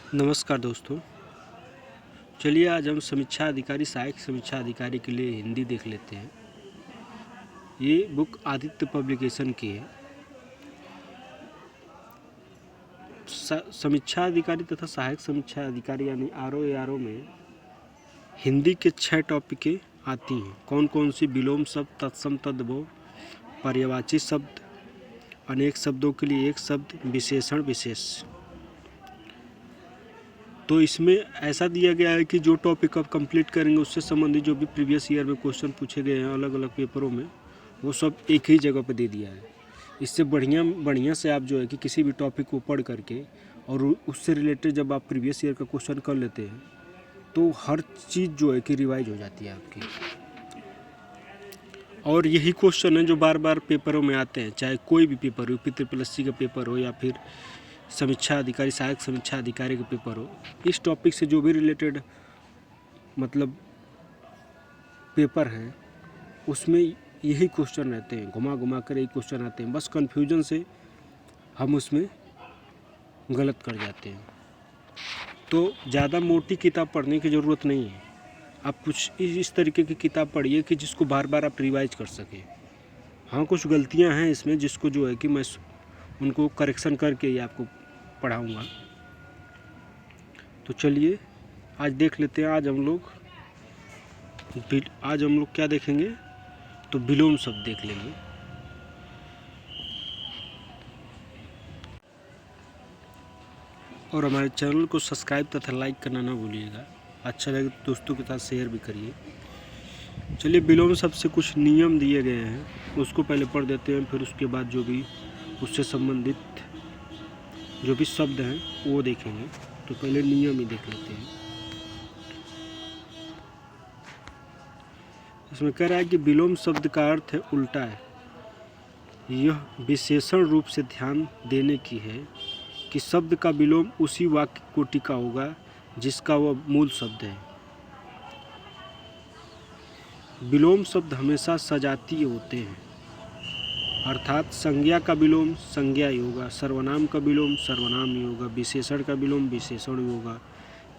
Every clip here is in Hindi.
नमस्कार दोस्तों। चलिए आज हम समीक्षा अधिकारी सहायक समीक्षा अधिकारी के लिए हिंदी देख लेते हैं। ये बुक आदित्य पब्लिकेशन की है। समीक्षा अधिकारी तथा सहायक समीक्षा अधिकारी यानी आरओ में हिंदी के 6 टॉपिकें आती हैं। कौन कौन सी? विलोम शब्द, तत्सम, तद्भव, पर्यायवाची शब्द, अनेक शब्दों के लिए एक शब्द, विशेषण, विशेष। तो इसमें ऐसा दिया गया है कि जो टॉपिक आप कंप्लीट करेंगे उससे संबंधित जो भी प्रीवियस ईयर में क्वेश्चन पूछे गए हैं अलग अलग पेपरों में, वो सब एक ही जगह पर दे दिया है। इससे बढ़िया से आप जो है कि किसी भी टॉपिक को पढ़ करके और उससे रिलेटेड जब आप प्रीवियस ईयर का क्वेश्चन कर लेते हैं तो हर चीज़ जो है कि रिवाइज हो जाती है आपकी। और यही क्वेश्चन है जो बार बार पेपरों में आते हैं, चाहे कोई भी पेपर हो, PPSC का पेपर हो या फिर समीक्षा अधिकारी सहायक समीक्षा अधिकारी का पेपर हो। इस टॉपिक से जो भी रिलेटेड मतलब पेपर हैं उसमें यही क्वेश्चन रहते हैं, घुमा कर यही क्वेश्चन आते हैं। बस कन्फ्यूजन से हम उसमें गलत कर जाते हैं। तो ज़्यादा मोटी किताब पढ़ने की ज़रूरत नहीं है। आप कुछ इस तरीके की किताब पढ़िए कि जिसको बार बार आप रिवाइज कर सकें। हाँ, कुछ गलतियां हैं इसमें जिसको जो है कि मैं उनको करेक्शन करके ही आपको पढ़ाऊँगा। तो चलिए आज देख लेते हैं। आज हम लोग क्या देखेंगे? तो विलोम शब्द देख लेंगे। और हमारे चैनल को सब्सक्राइब तथा लाइक करना ना भूलिएगा। अच्छा लगे तो दोस्तों के साथ शेयर भी करिए। चलिए, विलोम शब्द से कुछ नियम दिए गए हैं, उसको पहले पढ़ देते हैं, फिर उसके बाद जो भी उससे संबंधित जो भी शब्द हैं वो देखेंगे। तो पहले नियम ही देख लेते हैं। इसमें कह रहा है कि विलोम शब्द का अर्थ है उल्टा है। यह विशेषण रूप से ध्यान देने की है कि शब्द का विलोम उसी वाक्य कोटि का होगा जिसका वह मूल शब्द है। विलोम शब्द हमेशा सजातीय होते हैं, अर्थात संज्ञा का विलोम संज्ञा ही होगा, सर्वनाम का विलोम सर्वनाम ही होगा, विशेषण का विलोम विशेषण ही होगा,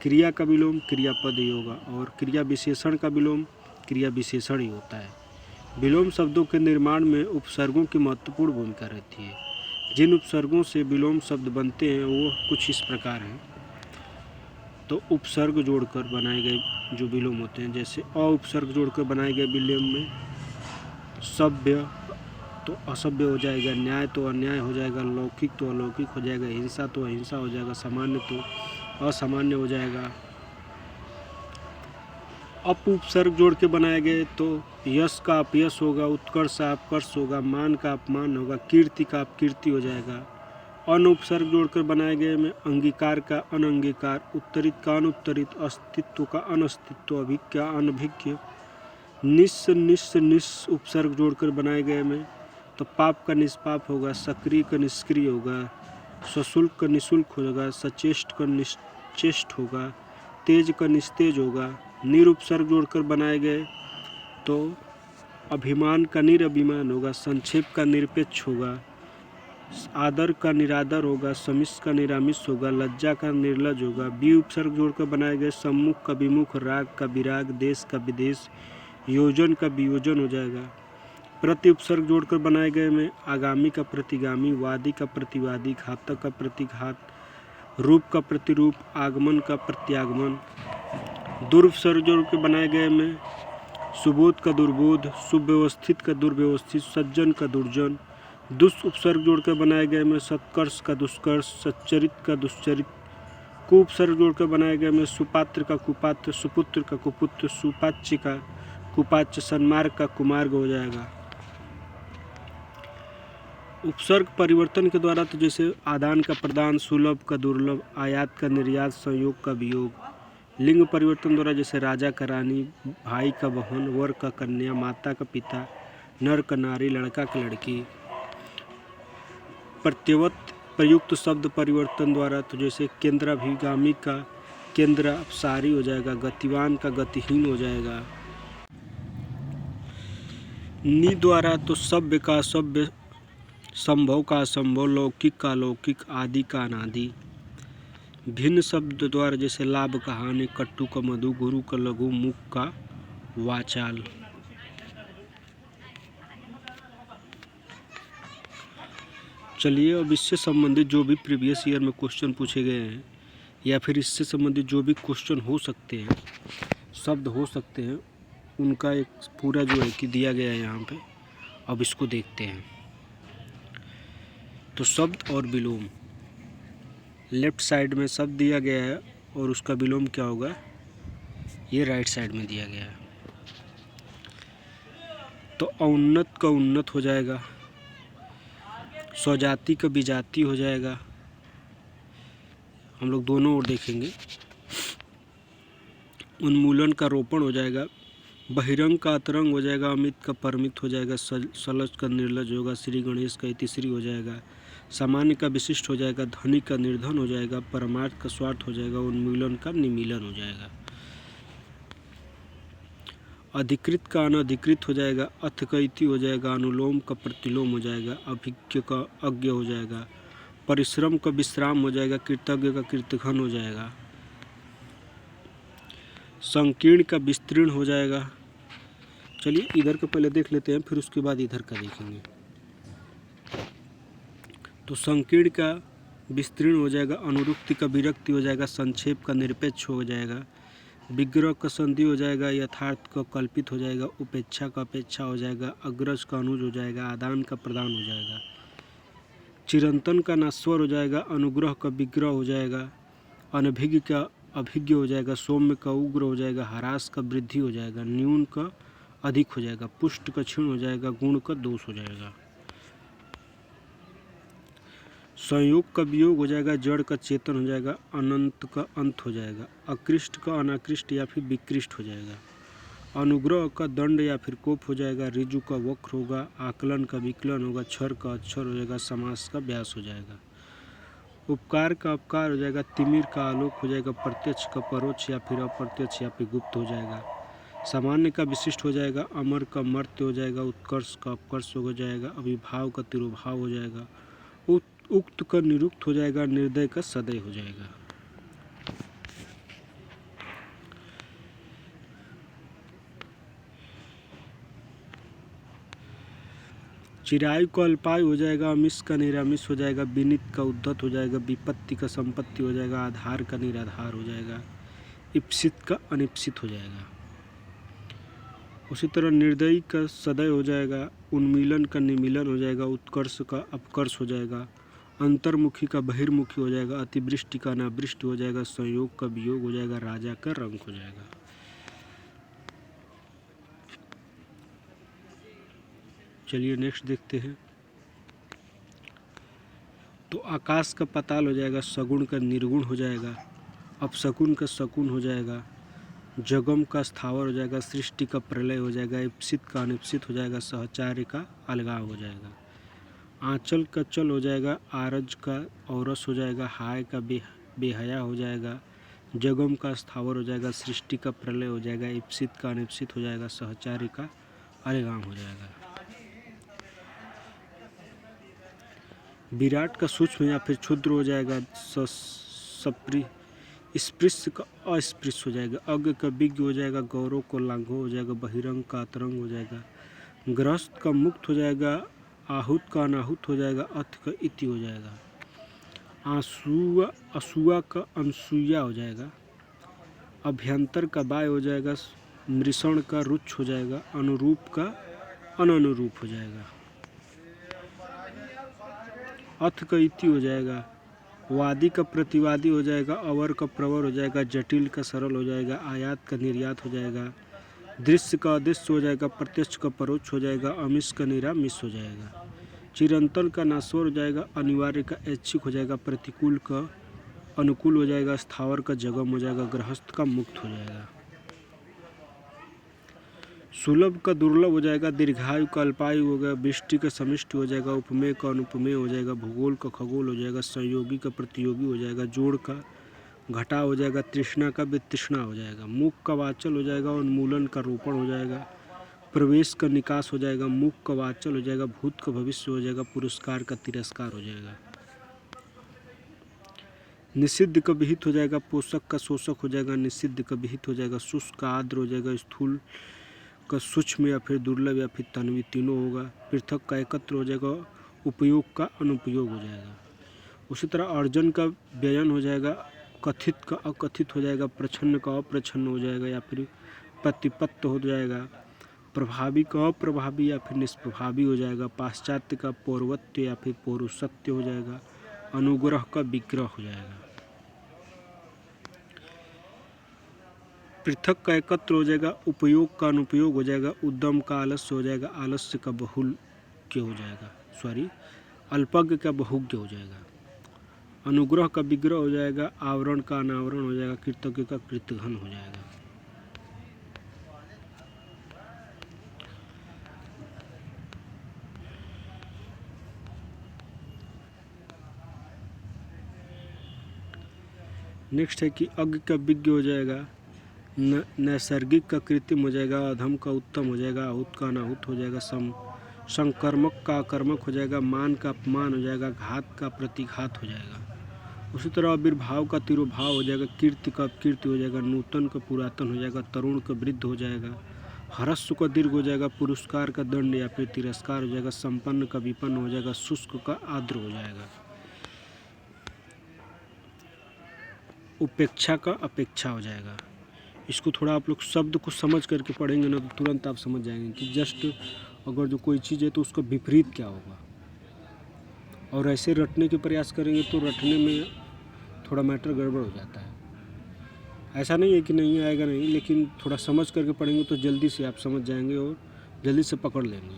क्रिया का विलोम क्रियापद ही होगा और क्रिया विशेषण का विलोम क्रिया विशेषण ही होता है। विलोम शब्दों के निर्माण में उपसर्गों की महत्वपूर्ण भूमिका रहती है। जिन उपसर्गों से विलोम शब्द बनते हैं वो कुछ इस प्रकार हैं। तो उपसर्ग जोड़कर बनाए गए जो विलोम होते हैं, जैसे अ उपसर्ग जोड़कर बनाए गए विलोम में सभ्य तो असभ्य हो जाएगा, न्याय तो अन्याय हो जाएगा, लौकिक तो अलौकिक हो जाएगा, हिंसा तो अहिंसा हो जाएगा, सामान्य तो असामान्य हो जाएगा। अप उपसर्ग जोड़ के बनाए गए तो यश का अपयश होगा, उत्कर्ष का अपकर्ष होगा, मान का अपमान होगा, कीर्ति का अपकीर्ति हो जाएगा। अन उपसर्ग जोड़कर बनाए गए में अंगीकार का अनंगीकार, उत्तरित का अनुत्तरित, अस्तित्व का अनस्तित्व, अभिज्ञ का अनभिज्ञ। निस उपसर्ग जोड़कर बनाए गए में तो पाप का निष्पाप होगा, सक्रिय का निष्क्रिय होगा, सशुल्क का निःशुल्क होगा, सचेष्ट का निश्चेष्ट होगा, तेज का निस्तेज होगा। निरुपसर्ग जोड़कर बनाए गए तो अभिमान का निरभिमान होगा, संक्षेप का निरपेक्ष होगा, आदर का निरादर होगा, समिष का निरामिष होगा, लज्जा का निर्लज होगा। बी उपसर्ग जोड़कर बनाए गए सम्मुख का विमुख, राग का विराग, देश का विदेश, योजन का वियोजन हो जाएगा। प्रति उपसर्ग जोड़कर बनाए गए में आगामी का प्रतिगामी, वादी का प्रतिवादी, घातक का प्रतिघात, रूप का प्रतिरूप, आगमन का प्रत्यागमन। दुर्पसर्ग जोड़ के बनाए गए में सुबोध का दुर्बोध, सुव्यवस्थित का दुर्व्यवस्थित, सज्जन का दुर्जन। उपसर्ग जोड़कर बनाए गए में सत्कर्ष का दुष्कर्ष, सच्चरित का दुष्चरित। कुपसर्ग जोड़कर बनाए गए में सुपात्र का कुपात्र, सुपुत्र का कुपुत्र, सुपाच्य का कुपाच्य, सन्मार्ग का कुमार्ग हो जाएगा। उपसर्ग परिवर्तन के द्वारा तो जैसे आदान का प्रदान, सुलभ का दुर्लभ, आयात का निर्यात, संयोग का वियोग। लिंग परिवर्तन द्वारा जैसे राजा का रानी, भाई का बहन, वर का कन्या, माता का पिता, नर का नारी, लड़का का लड़की। प्रत्यवत प्रयुक्त शब्द परिवर्तन द्वारा तो जैसे केंद्राभिगामी का केंद्र अपसारी हो जाएगा, गतिवान का गतिहीन हो जाएगा। नि द्वारा तो सभ्य का सभ्य, संभव का असंभव, लौकिक का अलौकिक, आदि का अनादि। भिन्न शब्द द्वारा जैसे लाभ का हानि, कट्टू का मधु, गुरु का लघु, मुख का वाचाल। चलिए अब इससे संबंधित जो भी प्रीवियस ईयर में क्वेश्चन पूछे गए हैं या फिर इससे संबंधित जो भी क्वेश्चन हो सकते हैं, शब्द हो सकते हैं, उनका एक पूरा जो है कि दिया गया है यहाँ पे। अब इसको देखते हैं। तो शब्द और विलोम, लेफ्ट साइड में शब्द दिया गया है और उसका विलोम क्या होगा, ये राइट साइड में दिया गया है। तो औन्नत का उन्नत हो जाएगा, स्वजाति का विजाति हो जाएगा, हम लोग दोनों ओर देखेंगे। उन्मूलन का रोपण हो जाएगा, बहिरंग का अतरंग हो जाएगा, अमित का परमित हो जाएगा, सलज का निर्लज होगा, श्री गणेश का इतिश्री हो जाएगा, सामान्य का विशिष्ट हो जाएगा, धनी का निर्धन हो जाएगा, परमार्थ का स्वार्थ हो जाएगा, उन्मूलन का निमीलन हो जाएगा, अधिकृत का अनधिकृत हो जाएगा, अथ का इति हो जाएगा, अनुलोम का प्रतिलोम हो जाएगा, अभिज्ञ का अज्ञ हो जाएगा, परिश्रम का विश्राम हो जाएगा, कृतज्ञ का कृतघ्न हो जाएगा, संकीर्ण का विस्तीर्ण हो जाएगा। चलिए इधर का पहले देख लेते हैं, फिर उसके बाद इधर का देखेंगे। तो संकीर्ण का विस्तीर्ण हो जाएगा, अनुरुक्ति का विरक्ति हो जाएगा, संक्षेप का निरपेक्ष हो जाएगा, विग्रह का संधि हो जाएगा, यथार्थ का कल्पित हो जाएगा, उपेक्षा का अपेक्षा हो जाएगा, अग्रज का अनुज हो जाएगा, आदान का प्रदान हो जाएगा, चिरंतन का नश्वर हो जाएगा, अनुग्रह का विग्रह हो जाएगा, अनभिज्ञ का अभिज्ञ हो जाएगा, सौम्य का उग्र हो जाएगा, ह्रास का वृद्धि हो जाएगा, न्यून का अधिक हो जाएगा, पुष्ट का क्षीण हो जाएगा, गुण का दोष हो जाएगा, संयोग का वियोग हो जाएगा, जड़ का चेतन हो जाएगा, अनंत का अंत हो जाएगा, अकृष्ट का अनाकृष्ट या फिर विकृष्ट हो जाएगा, अनुग्रह का दंड या फिर कोप हो जाएगा, ऋजु का वक्र होगा, आकलन का विकलन होगा, क्षर का अक्षर हो जाएगा, समास का व्यास हो जाएगा, उपकार का अपकार हो जाएगा, तिमिर का आलोक हो जाएगा, प्रत्यक्ष का परोक्ष या फिर अप्रत्यक्ष या फिर गुप्त हो जाएगा, सामान्य का विशिष्ट हो जाएगा, अमर का मर्त्य हो जाएगा, उत्कर्ष का अपकर्ष हो जाएगा, अविभाव का तिरोभाव हो जाएगा, उक्त का निरुक्त हो जाएगा, निर्दय का सदय हो जाएगा। चिरायु का अल्पायु हो जाएगा, अमिष का निरामिष हो जाएगा, विनित का उद्धत हो जाएगा, विपत्ति का संपत्ति हो जाएगा, आधार का निराधार हो जाएगा, इप्सित का अनिप्सित हो जाएगा। उसी तरह निर्दयी का सदय हो जाएगा, उन्मीलन का निमीलन हो जाएगा, उत्कर्ष का अपकर्ष हो जाएगा, अंतर्मुखी का बहिर्मुखी हो जाएगा, अतिवृष्टि का अनावृष्टि हो जाएगा, संयोग का वियोग हो जाएगा, राजा का रंक हो जाएगा। चलिए नेक्स्ट देखते हैं। तो आकाश का पाताल हो जाएगा, सगुण का निर्गुण हो जाएगा, अपशकुन का शकुन हो जाएगा, जगम का स्थावर हो जाएगा, सृष्टि का प्रलय हो जाएगा, इप्सित का अनिप्सित हो जाएगा, सहचार्य का अलगाव हो जाएगा, आंचल का चल हो जाएगा, आरज का औरस हो जाएगा, हाय का बेहया हो जाएगा, जगम का स्थावर हो जाएगा, सृष्टि का प्रलय हो जाएगा, इप्सित का अनिप्सित हो जाएगा, सहचार्य का अलगाव हो जाएगा, विराट का सूक्ष्म या फिर क्षुद्र हो जाएगा, स्पृश्य का अस्पृश्य हो जाएगा, अज्ञ का विज्ञ हो जाएगा, गौरव को लांघो हो जाएगा, बहिरंग का अतरंग हो जाएगा, ग्रस्त का मुक्त हो जाएगा, आहूत का अनाहुत हो जाएगा, अथ का इति हो जाएगा, असूआ का अनसूया हो जाएगा, अभ्यंतर का बाय हो जाएगा, मृषण का रुच्छ हो जाएगा, अनुरूप का अननुरूप हो जाएगा, अथ का इति हो जाएगा, वादी का प्रतिवादी हो जाएगा, अवर का प्रवर हो जाएगा, जटिल का सरल हो जाएगा, आयात का निर्यात हो जाएगा, दृश्य का अदृश्य हो जाएगा, प्रत्यक्ष का परोक्ष हो जाएगा, अमिष का निरामिष हो जाएगा, चिरंतन का नाश्वर हो जाएगा, अनिवार्य का ऐच्छिक हो जाएगा, प्रतिकूल का अनुकूल हो जाएगा, स्थावर का जगम हो जाएगा, गृहस्थ का मुक्त हो जाएगा, सुलभ का दुर्लभ हो जाएगा, दीर्घायु का अल्पायु हो गया, वृष्टि का समिष्टि हो जाएगा, उपमेय का अनुपमेय हो जाएगा, भूगोल का खगोल हो जाएगा, संयोगी का प्रतियोगी हो जाएगा, जोड़ का घटा हो जाएगा, तृष्णा का वितृष्णा हो जाएगा, मुख का वाचल हो जाएगा, उन्मूलन का रोपण हो जाएगा, प्रवेश का निकास हो जाएगा, मुख का वाचल हो जाएगा, भूत का भविष्य हो जाएगा, पुरस्कार का तिरस्कार हो जाएगा, निषिद्ध का विहित हो जाएगा, पोषक का शोषक हो जाएगा, निषिद्ध का विहित हो जाएगा, शुष्क का आर्द्र हो जाएगा, स्थूल का सूक्ष्म या फिर दुर्लभ या फिर तन्वी तीनों होगा। पृथक का एकत्र हो जाएगा, उपयोग का अनुपयोग हो जाएगा। उसी तरह अर्जन का व्ययन हो जाएगा, कथित का अकथित हो जाएगा, प्रच्छन्न का अप्रच्छन्न हो जाएगा या फिर प्रतिपत्त हो जाएगा, प्रभावी का अप्रभावी या फिर निष्प्रभावी हो जाएगा, पाश्चात्य का पौर्वत्य या फिर पौरुषत्य हो जाएगा, अनुग्रह का विग्रह हो जाएगा। पृथक का एकत्र हो जाएगा, उपयोग का अनुपयोग हो जाएगा, उद्यम का आलस्य हो जाएगा, आलस्य का बहुल्य हो जाएगा, अल्पज्ञ का बहुज्ञ हो जाएगा, अनुग्रह का विग्रह हो जाएगा, आवरण का अनावरण हो जाएगा, कृतज्ञ का कृतघ्न हो जाएगा। नेक्स्ट है कि अज्ञ का विज्ञ हो जाएगा, नैसर्गिक का कृत्रिम हो जाएगा, अधम का उत्तम हो जाएगा, आहुत का अनाहुत हो जाएगा, संकर्मक का अकर्मक हो जाएगा, मान का अपमान हो जाएगा, घात का प्रतिघात हो जाएगा। उसी तरह आविर्भाव का तिरोभाव हो जाएगा, कीर्ति का अपकीर्ति हो जाएगा, नूतन का पुरातन हो जाएगा, तरुण का वृद्ध हो जाएगा, ह्रस्व का दीर्घ हो जाएगा, पुरस्कार का दंड या फिर तिरस्कार हो जाएगा, संपन्न का विपन्न हो जाएगा, शुष्क का आर्द्र हो जाएगा, उपेक्षा का अपेक्षा हो जाएगा। इसको थोड़ा आप लोग शब्द को समझ करके पढ़ेंगे ना तो तुरंत आप समझ जाएंगे कि जस्ट अगर जो कोई चीज़ है तो उसका विपरीत क्या होगा, और ऐसे रटने के प्रयास करेंगे तो रटने में थोड़ा मैटर गड़बड़ हो जाता है। ऐसा नहीं है कि नहीं आएगा नहीं, लेकिन थोड़ा समझ करके पढ़ेंगे तो जल्दी से आप समझ जाएंगे और जल्दी से पकड़ लेंगे।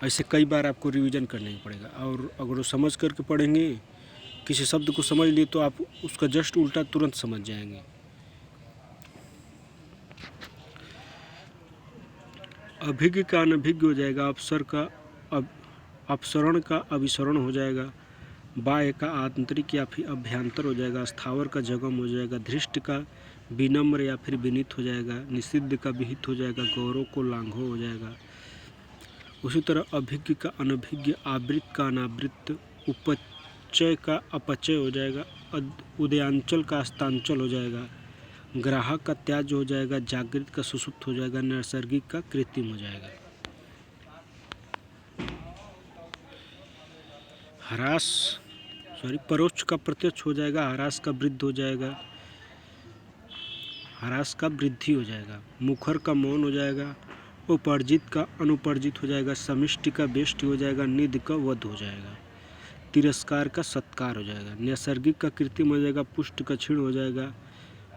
ऐसे कई बार आपको रिवीजन करना ही पड़ेगा, और अगर वो समझ करके पढ़ेंगे, किसी शब्द को समझ लिए तो आप उसका जस्ट उल्टा तुरंत समझ जाएंगे। अभिज्ञ का अनभिज्ञ हो जाएगा, अपसरण का अभिसरण हो जाएगा, बाह्य का आंतरिक या फिर अभ्यंतर हो जाएगा, स्थावर का जगम हो जाएगा, धृष्ट का विनम्र या फिर विनीत हो जाएगा, निषिद्ध का विहित हो जाएगा, गौरव को लांघो हो जाएगा। उसी तरह अभिज्ञ का अनभिज्ञ, आवृत का अनावृत, उपचय का अपचय हो जाएगा, उदयांचल का अस्तांचल हो जाएगा, ग्राहक का त्याज्य हो जाएगा, जागृत का सुसुप्त हो जाएगा, नैसर्गिक का कृत्रिम हो जाएगा। परोक्ष का प्रत्यक्ष हो जाएगा, ह्रास का वृद्ध हो जाएगा, ह्रास का वृद्धि हो जाएगा, मुखर का मौन हो जाएगा, उपर्जित का अनुपर्जित हो जाएगा, समिष्टि का बेष्टि हो जाएगा, निध का वध हो जाएगा, तिरस्कार का सत्कार हो जाएगा, नैसर्गिक का कृत्रिम हो जाएगा, पुष्ट का क्षीण हो जाएगा,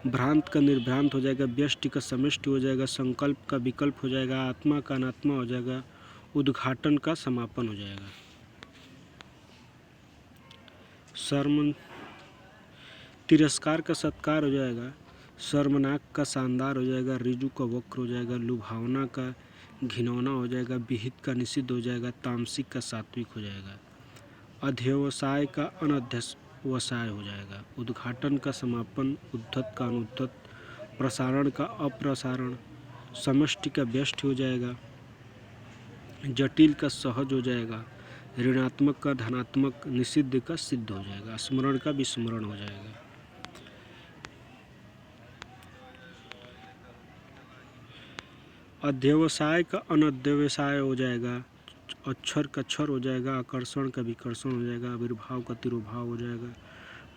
भ्रांत का निर्भ्रांत हो जाएगा, व्यष्टि का समष्टि हो जाएगा, संकल्प का विकल्प हो जाएगा, आत्मा का अनात्मा हो जाएगा, उद्घाटन का समापन हो जाएगा। तिरस्कार का सत्कार हो जाएगा, शर्मनाक का शानदार हो जाएगा, रिजु का वक्र हो जाएगा, लुभावना का घिनौना हो जाएगा, विहित का निषिद्ध हो जाएगा, तामसिक का सात्विक हो जाएगा, अध्यवसाय का अनध्यवसाय हो जाएगा, उद्घाटन का समापन, उद्धत का अनुद्धत, प्रसारण का अप्रसारण, समष्टि का व्यष्टि हो जाएगा, जटिल का सहज हो जाएगा, ऋणात्मक का धनात्मक, निषिद्ध का सिद्ध हो जाएगा, स्मरण का विस्मरण हो जाएगा। अध्यवसाय का अनध्यवसाय हो जाएगा, अक्षर का क्षर हो जाएगा, आकर्षण का विकर्षण हो जाएगा, आविर्भाव का तिरोभाव हो जाएगा,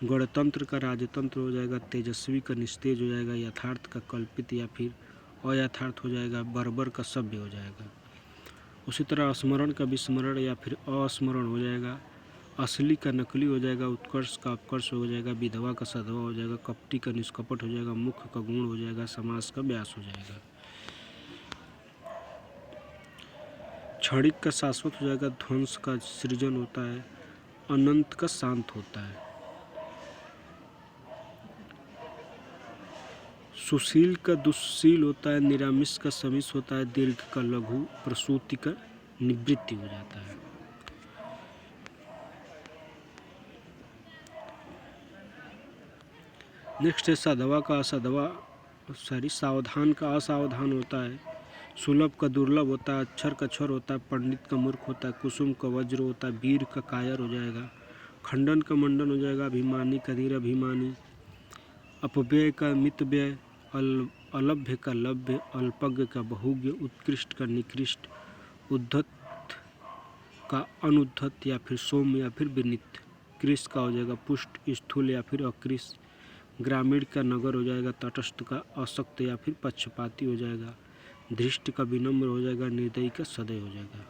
गणतंत्र का राजतंत्र हो जाएगा, तेजस्वी का निस्तेज हो जाएगा, यथार्थ का कल्पित या फिर अयथार्थ हो जाएगा, बर्बर का सभ्य हो जाएगा। उसी तरह स्मरण का विस्मरण या फिर अस्मरण हो जाएगा, असली का नकली हो जाएगा, उत्कर्ष का अपकर्ष हो जाएगा, विधवा का सधवा हो जाएगा, कपटी का निष्कपट हो जाएगा, मुख्य का गुण हो जाएगा, समास का व्यास हो जाएगा, क्षणिक का शाश्वत हो जाएगा, ध्वंस का सृजन होता है, अनंत का शांत होता है, सुशील का दुस्शील होता है, निरामिष का समिष होता है, दीर्घ का लघु, प्रसूति का निवृत्ति हो जाता है। नेक्स्ट है साधवा का सावधान का असावधान होता है, सुलभ का दुर्लभ होता है, अक्षर का क्षर होता है, पंडित का मूर्ख होता है, कुसुम का वज्र होता है, वीर का कायर हो जाएगा, खंडन का मंडन हो जाएगा अभिमानी का निरभिमानी। अपव्यय का मितव्यय, अलभ्य का लभ्य, अल्पज्ञ का बहुज्ञ, उत्कृष्ट का निकृष्ट, उद्धत का अनुद्धत या फिर सौम्य या फिर विनीत। कृष का हो जाएगा पुष्ट, स्थूल या फिर अकृष। ग्रामीण का नगर हो जाएगा, तटस्थ का असक्त या फिर पक्षपाती हो जाएगा। धृष्ट का विनम्र हो जाएगा, निर्दयी का सदय हो जाएगा।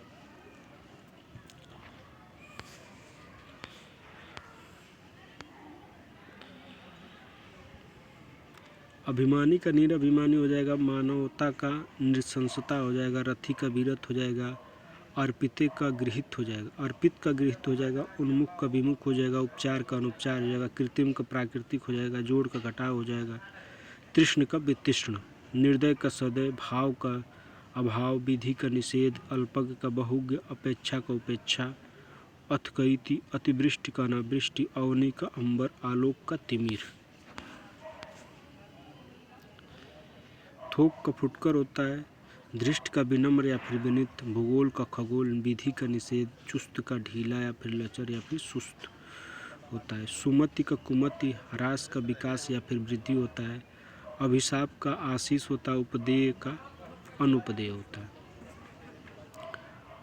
अभिमानी का निरभिमानी हो जाएगा, मानवता का नृशंसता हो जाएगा, रथी का वीरत हो जाएगा, अर्पित का गृहित हो जाएगा, उन्मुख का विमुख हो जाएगा, उपचार का अनुपचार हो जाएगा, कृत्रिम का प्राकृतिक हो जाएगा, जोड़ का घटाव हो जाएगा, तृष्ण का वितृष्ण, निर्दय का सदय, भाव का अभाव, विधि का निषेध, अल्पज्ञ का बहुज्ञ, अपेक्षा का उपेक्षा, अथ का इति, अतिवृष्टि का अनावृष्टि, अवनी का अंबर, आलोक का तिमिर। थोक का फुटकर होता है, धृष्ट का विनम्र या फिर विनीत, भूगोल का खगोल, विधि का निषेध, चुस्त का ढीला या फिर लचर या फिर सुस्त होता है। सुमति का कुमति, ह्रास का विकास या फिर वृद्धि होता है। अभिशाप का आशीष होता है, उपदेय का अनुपदेय होता है।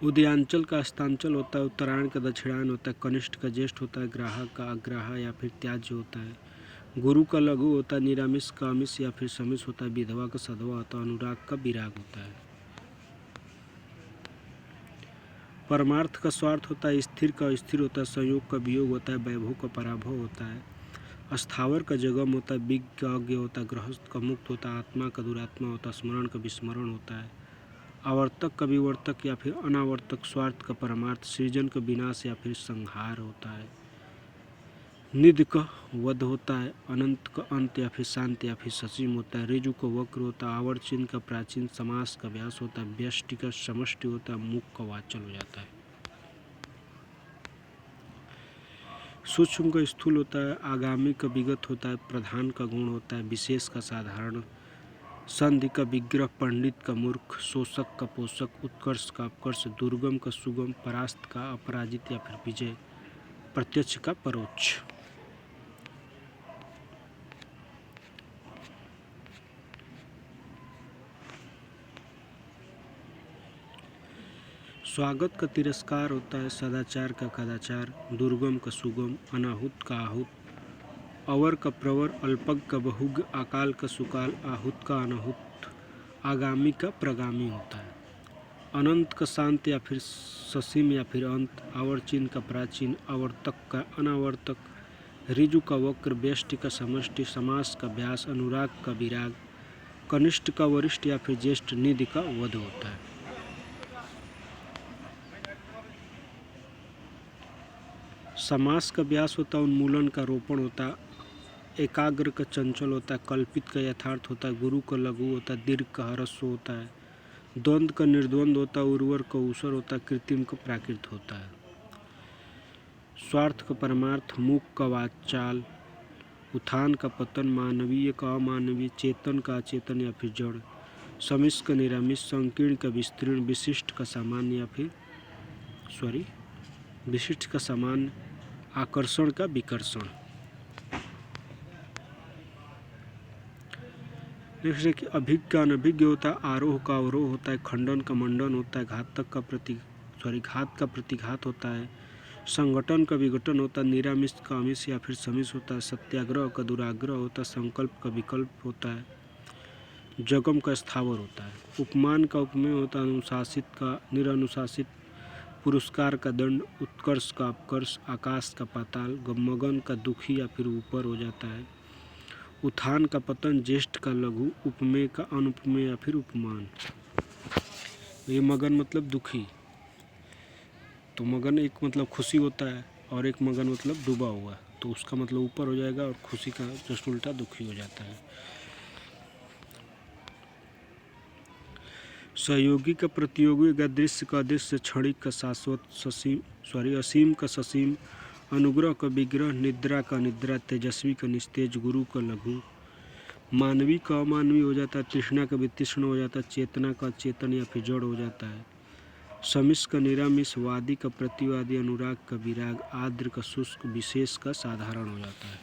उदयांचल का अस्तांचल होता है, उत्तरायण का दक्षिणायन होता है, कनिष्ठ का ज्येष्ठ होता है, ग्राह का अग्राह या फिर त्याज्य होता है। गुरु का लघु होता है, निरामिष का अमिष या फिर समिष होता है, विधवा का सधवा होता है, अनुराग का विराग होता है। परमार्थ का स्वार्थ होता है, स्थिर का स्थिर होता है, संयोग का वियोग होता है, वैभव का पराभव होता है। स्थावर का जगम होता है, विज्ञ का अज्ञ होता है, गृहस्थ का मुक्त होता है, आत्मा का दुरात्मा होता है, स्मरण का विस्मरण होता है। आवर्तक का विवर्तक या फिर अनावर्तक, स्वार्थ का परमार्थ, सृजन का विनाश या फिर संहार होता है। निध का वध होता है, अनंत का अंत या फिर शांत या फिर ससीम होता है। ऋजु का वक्र होता है, आवर्तचिन्ह का प्राचीन, समास का व्यास होता है, व्यष्टि का समष्टि होता है, मुख का वाचन हो जाता है। सूक्ष्म का स्थूल होता है, आगामी का विगत होता है, प्रधान का गुण होता है, विशेष का साधारण, संधि का विग्रह, पंडित का मूर्ख, शोषक का पोषक, उत्कर्ष का अपकर्ष, दुर्गम का सुगम, परास्त का अपराजित या फिर विजय, प्रत्यक्ष का परोक्ष। स्वागत का तिरस्कार होता है, सदाचार का कदाचार, दुर्गम का सुगम, अनाहुत का आहूत, अवर का प्रवर, अल्पज्ञ का बहुज्ञ, अकाल का सुकाल, आहूत का अनाहुत, आगामी का प्रगामी होता है। अनंत का शांत या फिर ससीम या फिर अंत, आवर्तचिन्ह का प्राचीन, आवर्तक का अनावर्तक, ऋजु का वक्र, व्यष्टि का समष्टि, समास का व्यास, अनुराग का विराग, कनिष्ठ का वरिष्ठ या फिर ज्येष्ठ, निधि का वध होता है। समास का व्यास होता है, उन्मूलन का रोपण होता है, एकाग्र का चंचल होता है, कल्पित का यथार्थ होता है, गुरु का लघु होता है, दीर्घ का ह्रस्व होता है, द्वंद्व का निर्द्वंद होता है, उर्वर का ऊसर होता है, कृत्रिम का प्राकृत होता है। स्वार्थ का परमार्थ, मूक का वाचाल, उत्थान का पतन, मानवीय का अमानवीय, चेतन का अचेतन या फिर जड़, समिष का निरामिष, संकीर्ण का विस्तीर्ण, विशिष्ट का सामान्य या फिर विशिष्ट का सामान्य, आकर्षण का विकर्षण। नेक्स्ट है कि अभिज्ञ का अनभिज्ञ होता है, आरोह का अवरोह होता है, खंडन का मंडन होता है, घात का प्रतिघात होता है, संगठन का विघटन होता है, निरामिष का अमिष या फिर समिष होता है, सत्याग्रह का दुराग्रह होता है, संकल्प का विकल्प होता है, जगम का स्थावर होता है, उपमान का उपमेय होता है, अनुशासित का निरनुशासित, पुरस्कार का दंड, उत्कर्ष का अपकर्ष, आकाश का पाताल, मगन का दुखी या फिर ऊपर हो जाता है, उत्थान का पतन, ज्येष्ठ का लघु, उपमेय का अनुपमेय या फिर उपमान। ये मगन मतलब दुखी, तो मगन एक मतलब खुशी होता है और एक मगन मतलब डूबा हुआ, तो उसका मतलब ऊपर हो जाएगा और खुशी का जस्ट उल्टा दुखी हो जाता है। सहयोगी का प्रतियोगी, दृश्य का दृश्य, क्षणिक का शाश्वत, असीम का ससीम, अनुग्रह का विग्रह, निद्रा का निद्रा, तेजस्वी का निस्तेज, गुरु का लघु, मानवी का अमानवी हो जाता है, तृष्णा का वितृष्ण हो जाता है, चेतना का चेतन या फिर जड़ हो जाता है, समिस का निरामिष, वादी का प्रतिवादी, अनुराग का विराग, आर्द्र का शुष्क, विशेष का साधारण हो जाता है।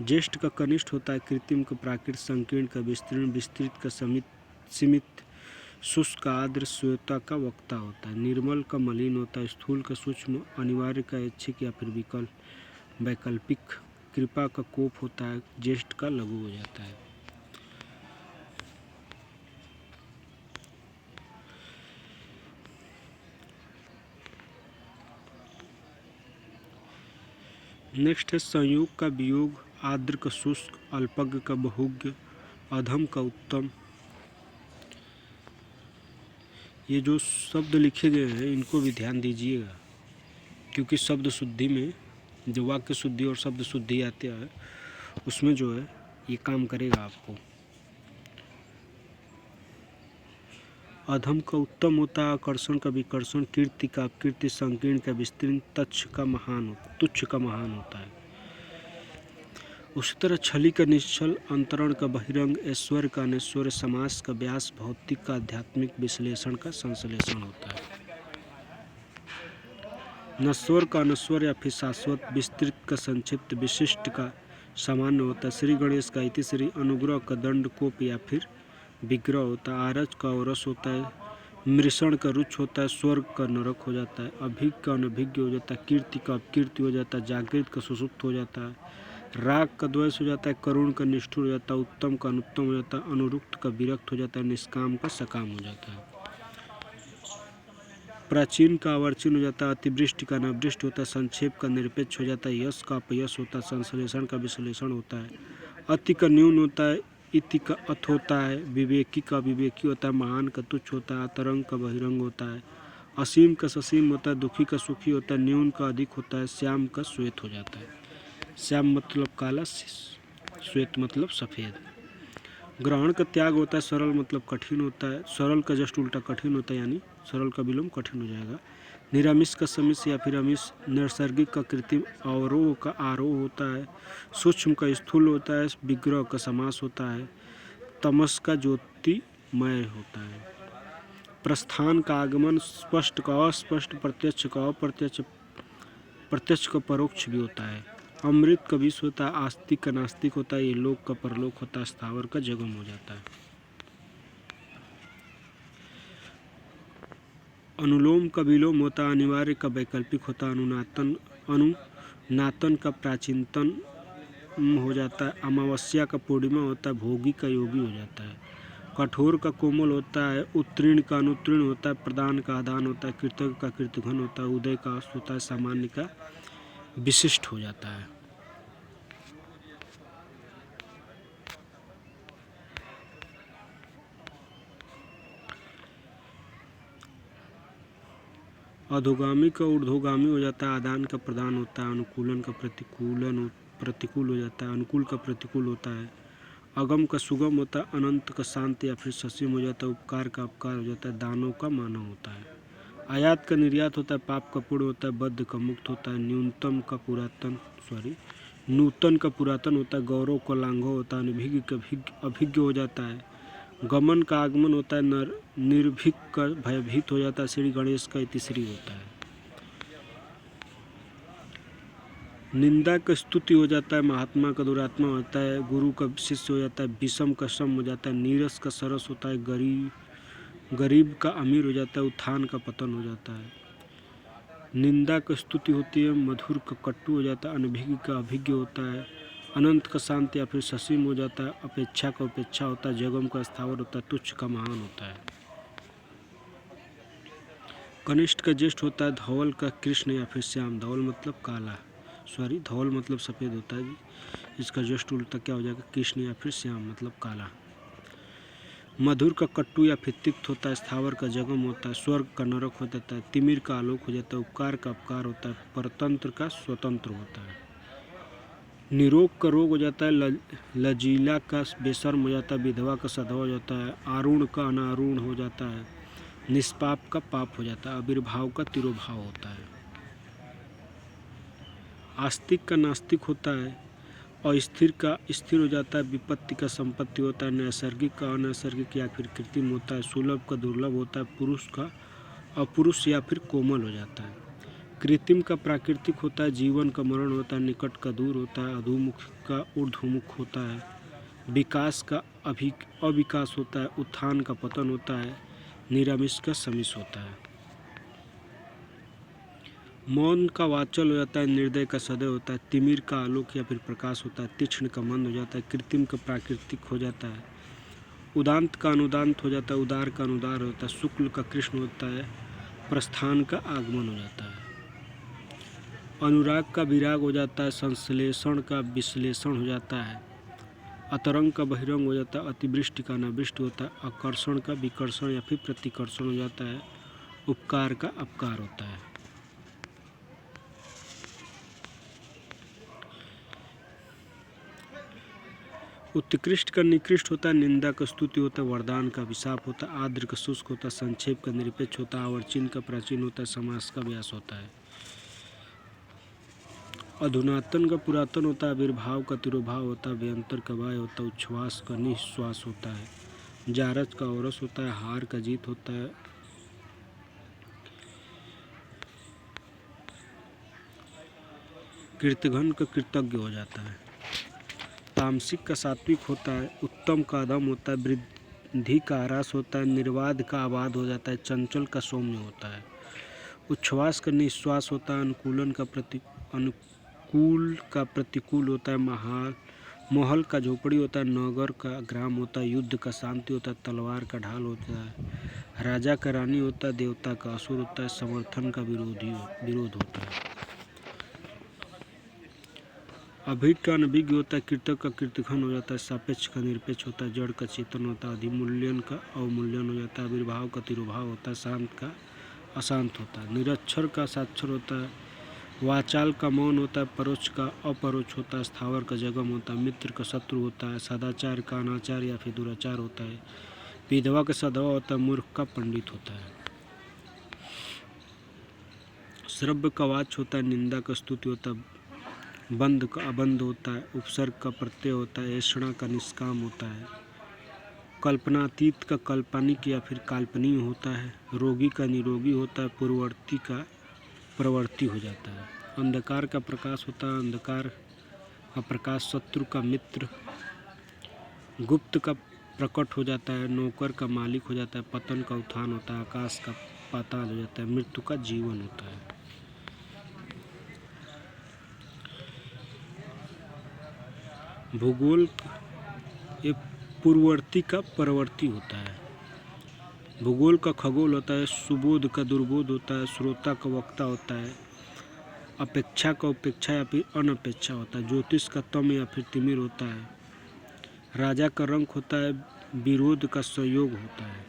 ज्येष्ठ का कनिष्ठ होता है, कृत्रिम का प्राकृत, संकीर्ण का विस्तीर्ण, विस्तृत का सीमित, शुष्क का आर्द्र, श्वेता का वक्ता होता है। निर्मल का मलिन होता है, स्थूल का सूक्ष्म, अनिवार्य का ऐच्छिक या फिर वैकल्पिक, कृपा का कोप होता है, ज्येष्ठ का लघु हो जाता है। नेक्स्ट है संयोग का वियोग, आर्द्र का शुष्क, अल्पज्ञ का बहुज्ञ, अधम का उत्तम। ये जो शब्द लिखे गए हैं इनको भी ध्यान दीजिएगा, क्योंकि शब्द शुद्धि में जो वाक्य शुद्धि और शब्द शुद्धि आते हैं उसमें जो है ये काम करेगा आपको। अधम का उत्तम होता है, आकर्षण का विकर्षण, कीर्ति का अपकीर्ति, संकीर्ण का विस्तीर्ण, तुच्छ का महान होता है। उसी तरह छली का निश्चल, अंतरण का बहिरंग, ऐश्वर्य का अनैश्वर्य, समास का व्यास, भौतिक का आध्यात्मिक, विश्लेषण का संश्लेषण होता है। नश्वर का अनश्वर या फिर शाश्वत, विस्तृत का संक्षिप्त, विशिष्ट का सामान्य होता है। श्री गणेश का इतिश्री, अनुग्रह का दंड, कोप या फिर विग्रह होता है। आरज का औरस होता है, मृषण का रुच होता है, स्वर्ग का नरक हो जाता है, अभिज्ञ का अनभिज्ञ हो जाता है, कीर्ति का अपकीर्ति हो जाता है, जागृत का सुसुप्त हो जाता है, राग का द्वेष हो जाता है, करुण का निष्ठुर हो जाता है, उत्तम का अनुत्तम हो जाता है, अनुरुक्त का विरक्त हो जाता है, निष्काम का सकाम हो जाता है, प्राचीन का अवर्चीन हो जाता है, अतिवृष्टि का अनावृष्टि होता है, संक्षेप का निरपेक्ष हो जाता है, यश का अपयश होता है, संश्लेषण का विश्लेषण होता है, अति का न्यून होता है, इति का अथ होता है, विवेकी का विवेकी होता है, महान का तुच्छ होता है, तरंग का बहिरंग होता है, असीम का ससीम होता है, दुखी का सुखी होता है, न्यून का अधिक होता है, श्याम का श्वेत हो जाता है। श्याम मतलब काला, श्वेत मतलब सफ़ेद। ग्रहण का त्याग होता है, सरल मतलब कठिन होता है, सरल का जस्ट उल्टा कठिन होता है, यानी सरल का विलोम कठिन हो जाएगा। निरामिष का समिष या फिर अमिष, नैसर्गिक का कृत्रिम, अवरोह का आरोह होता है, सूक्ष्म का स्थूल होता है, विग्रह का समास होता है, तमस का ज्योतिमय होता है, प्रस्थान का आगमन, स्पष्ट का अस्पष्ट, प्रत्यक्ष का अप्रत्यक्ष, प्रत्यक्ष का परोक्ष भी होता है, अमृत का विष होता है, आस्तिक का नास्तिक होता है, ये लोक का परलोक होता है, स्थावर का जगम हो जाता है। अनुलोम का विलोम होता है, अनिवार्य का वैकल्पिक होता है, अनुनातन का प्राचीनतम हो जाता है, अमावस्या का पूर्णिमा होता है, भोगी का योगी हो जाता है, कठोर का कोमल होता है, उत्तीर्ण का अनुत्तीर्ण होता है, प्रदान का आदान होता है, कृतज्ञ का कृतघ्न होता है, उदय का अस्त होता है, सामान्य का विशिष्ट हो जाता है। अधोगामी का ऊर्ध्वगामी हो जाता है, आदान का प्रदान होता है, अनुकूलन का प्रतिकूल हो जाता है, अनुकूल का प्रतिकूल होता है, अगम का सुगम होता है, अनंत का शांत या फिर ससीम हो जाता है, उपकार का अपकार हो जाता है, दानव का मानव होता है, आयात का निर्यात होता है, पाप का पुण्य होता है, बद्ध का मुक्त होता है, नूतन का पुरातन होता है, गौरव का लांघव होता है, अनभिज्ञ का अभिज्ञ हो जाता है, गमन का आगमन होता है, निर्भीक का भयभीत हो जाता है, श्री गणेश का इतिश्री होता है, निंदा का स्तुति हो जाता है, महात्मा का दुरात्मा होता है, गुरु का शिष्य हो जाता है, विषम का सम हो जाता है, नीरस का सरस होता है, गरीब का अमीर हो जाता है, उत्थान का पतन हो जाता है, निंदा का स्तुति होती है, मधुर का कट्टू हो जाता है, अनभिज्ञ का अभिज्ञ होता है, अनंत का शांत या फिर ससीम हो जाता है, अपेक्षा का उपेक्षा होता है, जगम का स्थावर होता है, तुच्छ का महान होता है, कनिष्ठ का ज्येष्ठ होता है, धवल का कृष्ण या फिर श्याम, धवल मतलब काला, धवल मतलब सफ़ेद होता है, इसका जस्ट उल्टा क्या हो जाएगा, कृष्ण या फिर श्याम मतलब काला, मधुर का कट्टू या फिर तिक्त होता है, स्थावर का जगम होता है, स्वर्ग का नरक हो जाता है, तिमिर का आलोक हो जाता है, उपकार का अपकार होता है, परतंत्र का स्वतंत्र होता है, निरोग का रोग हो जाता है, लजीला का बेशर्म हो जाता है, विधवा का सधवा हो जाता है, आरूढ़ का अनारूढ़ हो जाता है, निष्पाप का पाप हो जाता है, आविर्भाव का तिरोभाव होता है, आस्तिक का नास्तिक होता है, अस्थिर का स्थिर हो जाता है, विपत्ति का संपत्ति होता है, नैसर्गिक का अनैसर्गिक या फिर कृत्रिम होता है, सुलभ का दुर्लभ होता है, पुरुष का अपुरुष या फिर कोमल हो जाता है। कृत्रिम का प्राकृतिक होता है, जीवन का मरण होता है, निकट का दूर होता है, अधोमुख का ऊर्ध्वमुख होता है, विकास का अविकास होता है, उत्थान का पतन होता है, निरामिष का समिष होता है। मौन का वाचल हो जाता है, निर्दय का सदय होता है, तिमिर का आलोक या फिर प्रकाश होता है, तीक्ष्ण का मंद हो जाता है, कृत्रिम का प्राकृतिक हो जाता है, उदांत का अनुदांत हो जाता है, उदार का अनुदार होता है, शुक्ल का कृष्ण होता है, प्रस्थान का आगमन हो जाता है, अनुराग का विराग हो जाता है, संश्लेषण का विश्लेषण हो जाता है, अतरंग का बहिरंग हो जाता है, अतिवृष्टि का अनावृष्टि होता है, आकर्षण का विकर्षण या फिर प्रतिकर्षण हो जाता है, उपकार का अपकार होता है। उत्कृष्ट का निकृष्ट होता है, निंदा का स्तुति होता है, वरदान का अभिशाप होता है, आर्द्र का शुष्क होता है, संक्षेप का निरपेक्ष होता है, आवर्चीन का प्राचीन होता है, समास का व्यास होता है, अधुनातन का पुरातन होता है, आविर्भाव का तिरोभाव होता है, व्यंतर का वाय होता है, उच्छ्वास का निश्वास होता है, जारज का औरस होता है, हार का जीत होता है, कृतघ्न का कृतज्ञ हो जाता है, तामसिक का सात्विक होता है, उत्तम का अधम होता है, वृद्धि का ह्रास होता है, निर्वाध का आबाद हो जाता है, चंचल का सौम्य होता है, उच्छ्वास का निश्वास होता है, अनुकूल का प्रतिकूल होता है, महल का झोपड़ी होता है, नगर का ग्राम होता है, युद्ध का शांति होता है, तलवार का ढाल होता है, राजा का रानी होता है, देवता का असुर होता है, समर्थन का विरोध होता है, अभिज्ञ का अनभिज्ञ होता है, कृतक का कृतघ्न हो जाता है, सापेक्ष का निरपेक्ष होता है, जड़ का चेतन होता है, अधिमूल्यन का अवमूल्यन हो जाता है, आविर्भाव का तिरोभाव होता है, शांत का अशांत होता है, निरक्षर का साक्षर होता है, वाचाल का मौन होता है, परोक्ष का अपरोक्ष होता है, स्थावर का जगम होता है, मित्र का शत्रु होता है, सदाचार का अनाचार या फिर दुराचार होता है, विधवा का सधवा होता है, मूर्ख का पंडित होता है, श्रव्य का वाच होता है, निंदा का स्तुति होता है, बंध का अबंध होता है, उपसर्ग का प्रत्यय होता है, ऐषणा का निष्काम होता है, कल्पनातीत का काल्पनिक या फिर काल्पनीय होता है, रोगी का निरोगी होता है, पूर्ववर्ती का प्रवर्ती हो जाता है, अंधकार का प्रकाश होता है, अंधकार का प्रकाश शत्रु का मित्र, गुप्त का प्रकट हो जाता है, नौकर का मालिक हो जाता है, पतन का उत्थान होता है, आकाश का पाताल हो जाता है, मृत्यु का जीवन होता है। भूगोल ये पूर्ववर्ती का परवर्ती होता है, भूगोल का खगोल होता है, सुबोध का दुर्बोध होता है, श्रोता का वक्ता होता है, अपेक्षा का उपेक्षा या फिर अनपेक्षा होता है, ज्योतिष का तम या फिर तिमिर होता है, राजा का रंक होता है, विरोध का सहयोग होता है,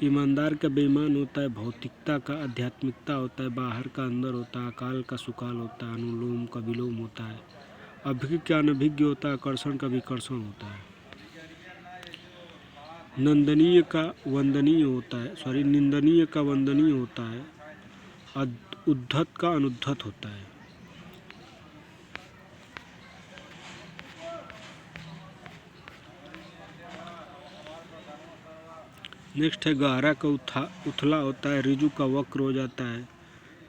ईमानदार का बेईमान होता है, भौतिकता का आध्यात्मिकता होता है, बाहर का अंदर होता है, अकाल का सुकाल होता है, अनुलोम का विलोम होता है, अभिज्ञ का अनभिज्ञ होता है, आकर्षण का विकर्षण होता है, निंदनीय का वंदनीय होता है, उद्धत का अनुद्धत होता है। नेक्स्ट है गहरा का उथला होता है, ऋजु का वक्र हो जाता है,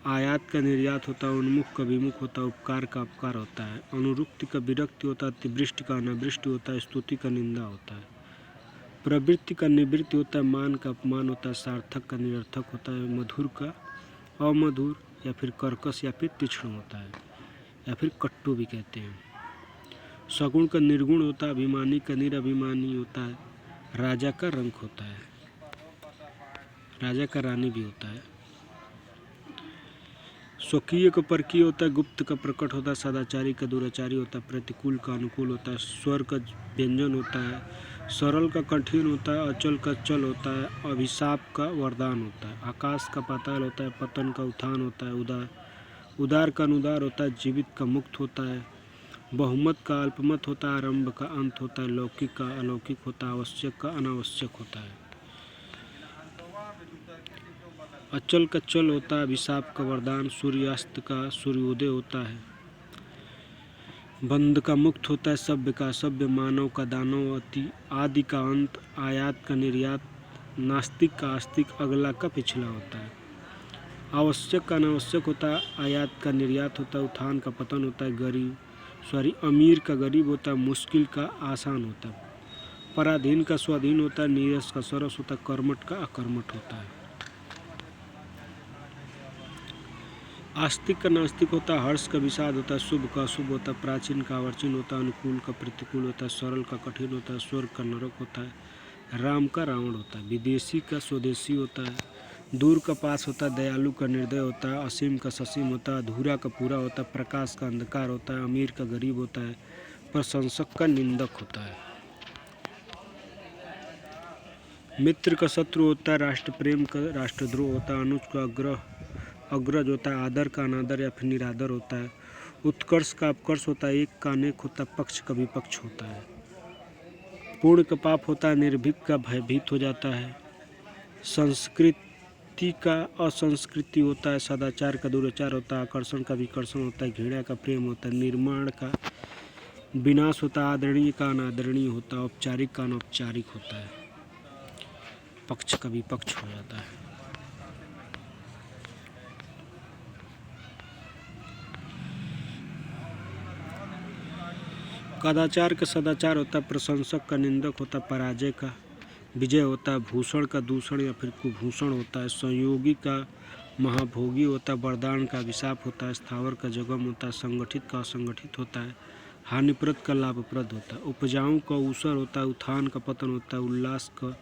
आयात का निर्यात होता है, उन्मुख का विमुख होता है, उपकार का अपकार होता है, अनुरुक्ति का विरक्ति होता है, अतिवृष्टि का अनावृष्टि होता है, स्तुति का निंदा होता है, प्रवृत्ति का निवृत्ति होता है, मान का अपमान होता है, सार्थक का निरर्थक होता है, मधुर का अमधुर या फिर कर्कश या फिर तीक्ष्ण होता है या फिर कट्टु भी कहते हैं, सगुण का निर्गुण होता है, अभिमानी का निरभिमानी होता है, राजा का रंक होता है, राजा का रानी भी होता है, स्वकीय का परकीय होता है, गुप्त का प्रकट होता है, सदाचारी का दुराचारी होता है, प्रतिकूल का अनुकूल होता है, स्वर का व्यंजन होता है, सरल का कठिन होता है, अचल का चल होता है, अभिशाप का वरदान होता है, आकाश का पाताल होता है, पतन का उत्थान होता है, उदार का अनुदार होता है, जीवित का मुक्त होता है, बहुमत का अल्पमत होता है, आरंभ का अंत होता है, लौकिक का अलौकिक होता है, आवश्यक का अनावश्यक होता है, अचल का चल होता है, अभिशाप का वरदान, सूर्यास्त का सूर्योदय होता है, बंध का मुक्त होता है सभ्य का असभ्य, मानव का दानव, अति आदि का अंत, आयात का निर्यात, नास्तिक का आस्तिक, अगला का पिछला होता है। आवश्यक का अनावश्यक होता है, आयात का निर्यात होता है, उत्थान का पतन होता है, अमीर का गरीब होता है, मुश्किल का आसान होता है, पराधीन का स्वाधीन होता है, नीरस का सरस होता है, कर्मठ का अकर्मठ होता है। आस्तिक का नास्तिक होता है, हर्ष का विषाद होता है, शुभ का अशुभ होता है, प्राचीन का अर्वाचीन होता है, अनुकूल का प्रतिकूल होता है, सरल का कठिन होता है, स्वर्ग का नरक होता है, राम का रावण होता है, विदेशी का स्वदेशी होता है, दूर का पास होता है, दयालु का निर्दय होता है, असीम का ससीम होता है, अधूरा का पूरा होता है, प्रकाश का अंधकार होता है, अमीर का गरीब होता है, प्रशंसक का निंदक होता है। मित्र का शत्रु होता है, राष्ट्र प्रेम का राष्ट्रद्रोह होता है, अनुज का अग्रज होता है, आदर का अनादर या फिर निरादर होता है, उत्कर्ष का अपकर्ष होता है, एक का अनेक होता है, पक्ष का विपक्ष होता है, पूर्ण का पाप होता है, निर्भीक का भयभीत हो जाता है, संस्कृति का असंस्कृति होता है, सदाचार का दुराचार होता है, आकर्षण का विकर्षण होता है, घृणा का प्रेम होता है, निर्माण का विनाश होता है, आदरणीय का अनादरणीय होता है, औपचारिक का अनौपचारिक होता है, पक्ष का विपक्ष हो जाता है। कदाचार का सदाचार होता है, प्रशंसक का निंदक होता है, पराजय का विजय होता है, भूषण का दूषण या फिर कुभूषण होता है, संयोगी का महाभोगी होता है, वरदान का अभिशाप होता है, स्थावर का जगम होता है, संगठित का असंगठित होता है, हानिप्रद का लाभप्रद होता है, उपजाऊ का ऊसर होता है, उत्थान का पतन होता है, उल्लास का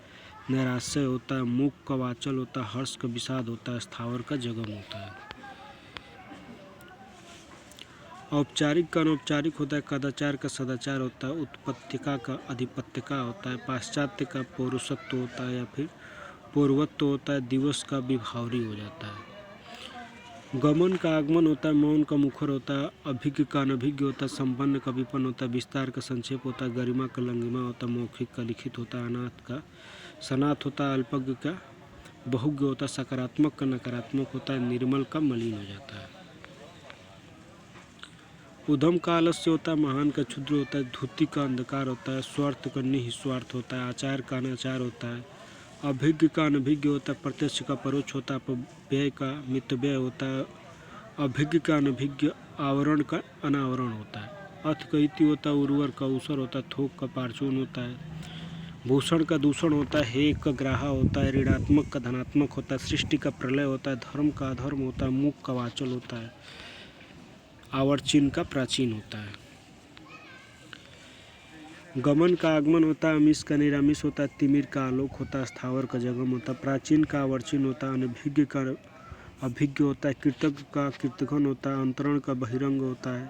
नैराश्य होता है, मूक का वाचल होता है, हर्ष का विषाद होता है, स्थावर का जगम होता है। औपचारिक का अनौपचारिक होता है, कदाचार का सदाचार होता है, उत्पत्तिका का अधिपत्यका होता है, पाश्चात्य का पौरुषत्व होता है या फिर पूर्वत्व होता है, दिवस का विभावरी हो जाता है। गमन का आगमन होता है, मौन का मुखर होता है, अभिज्ञ का अनभिज्ञ होता है, संपन्न का विपन्न होता है, विस्तार का संक्षेप होता है, गरिमा का लंगिमा होता है, मौखिक का लिखित होता है, अनाथ का सनाथ होता है, अल्पज्ञ का बहुज्ञ होता है, सकारात्मक का नकारात्मक होता है, निर्मल का मलिन हो जाता है। उधम का आलस्य होता है, महान का क्षुद्र होता है, धुति का अंधकार होता है, स्वार्थ का निस्वार्थ होता है, आचार का अनाचार होता है, अभिज्ञ का अनभिज्ञ होता है, प्रत्यक्ष का परोक्ष होता है, अपव्यय का मितव्यय होता है, अभिज्ञ का अनभिज्ञ, आवरण का अनावरण होता है, अथ का इति होता है, उर्वर का ऊसर होता है, थोक का पार्चून होता है, भूषण का दूषण होता है, हेय का ग्राहा होता है, ऋणात्मक का धनात्मक होता है, सृष्टि का प्रलय होता है, धर्म का अधर्म होता है, मूक का वाचल होता है, आवर्चीन का प्राचीन होता है। गमन का आगमन होता है, अमीश का निरामिष होता है, तिमिर का आलोक होता है, स्थावर का जगम होता है, प्राचीन का आवर्चीन होता है, अनभिज्ञ का अभिज्ञ होता है, कृतज्ञ का कीर्तघन होता है, अंतरण का बहिरंग होता है,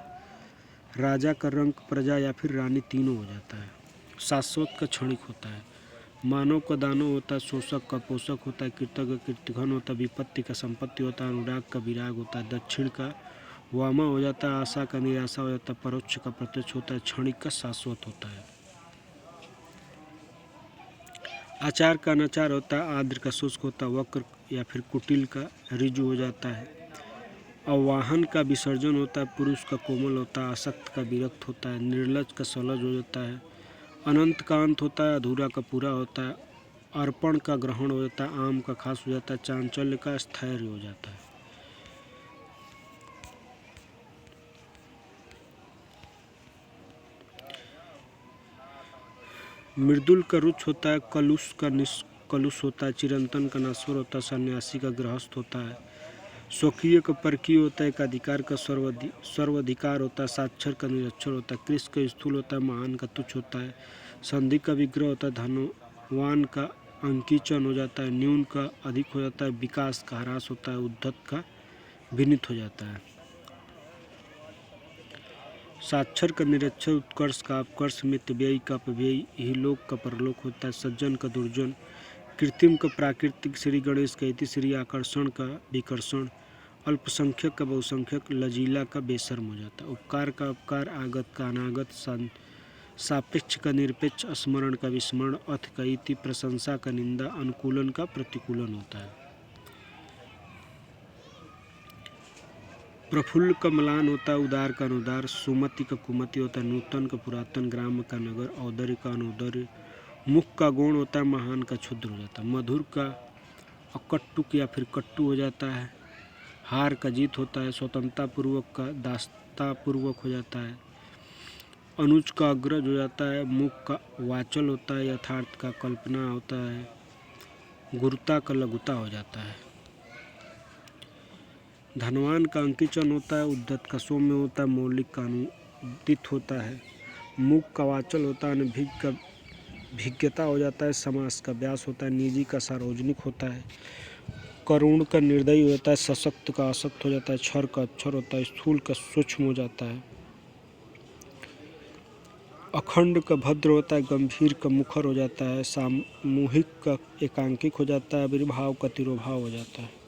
राजा का रंग प्रजा या फिर रानी तीनों हो जाता है, शाश्वत का क्षणिक होता है, मानव का दानव होता है, शोषक का पोषक होता है, कृतज्ञ कीर्तघन होता है, विपत्ति का संपत्ति होता है, अनुराग का विराग होता है, दक्षिण का वामा हो जाता है, आशा का निराशा हो जाता है, परोक्ष का प्रत्यक्ष होता है, क्षणिक का शाश्वत होता है। आचार का अनाचार होता है, आर्द्र का शुष्क होता है, वक्र या फिर कुटिल का ऋजु हो जाता है, अवाहन का विसर्जन होता है, पुरुष का कोमल होता है, आसक्त का विरक्त होता है, निर्लज का सलज हो जाता है, अनंत का अंत होता है, अधूरा का पूरा होता है, अर्पण का ग्रहण हो जाता है, आम का खास हो जाता है, चांचल्य का स्थैर्य हो जाता है। मृदुल का रुच होता है, कलुष का निष्कलुष होता है, चिरंतन का नश्वर होता है, सन्यासी का गृहस्थ होता है, स्वकीय का परकीय होता है, एकाधिकार का सर्वाधिकार होता है, साक्षर का निरक्षर होता है, कृष का स्थूल होता है, महान का तुच्छ होता है, संधि का विग्रह होता है, धनवान का अंकीचन हो जाता है, न्यून का अधिक हो जाता है, विकास का ह्रास होता है, उद्धत का विनित हो जाता है, साक्षर का निरक्षर, उत्कर्ष का अपकर्ष, मितव्ययी का अपव्ययी, इहलोक का परलोक होता है, सज्जन का दुर्जन, कृत्रिम का प्राकृतिक, श्री गणेश का इति, श्री आकर्षण का विकर्षण, अल्पसंख्यक का बहुसंख्यक, लजीला का बेशर्म हो जाता है, उपकार का अपकार, आगत का अनागत, सापेक्ष का निरपेक्ष, स्मरण का विस्मरण, अथ का इति, प्रशंसा का निंदा, अनुकूलन का प्रतिकूलन होता है। प्रफुल्ल का म्लान होता है, उदार का अनुदार, सुमति का कुमति होता है, नूतन का पुरातन, ग्राम का नगर, औदर्य का अनुदर्य, मुख का गौण होता है, महान का क्षुद्र हो जाता है, मधुर का अकट्टुक या फिर कट्टु हो जाता है, हार का जीत होता है, स्वतंत्रता पूर्वक का दासता पूर्वक हो जाता है, अनुज का अग्रज हो जाता है, मुख का वाचल होता है, यथार्थ का कल्पना होता है, गुरुता का लघुता हो जाता है, धनवान का अंकिचन होता है, उद्धत का सौम्य होता है, मौलिक का अनुदित होता है, मुख का वाचल होता है, अनभिज्ञ का भिज्ञता हो जाता है, समास का व्यास होता है, निजी का सार्वजनिक होता है, करुण का निर्दयी होता है, सशक्त का असक्त हो जाता है, क्षर का अक्षर होता है, स्थूल का सूक्ष्म हो जाता है, अखंड का भद्र होता है, गंभीर का मुखर हो जाता है, सामूहिक का एकांकिक हो जाता है, आविर्भाव का तिरोभाव हो जाता है,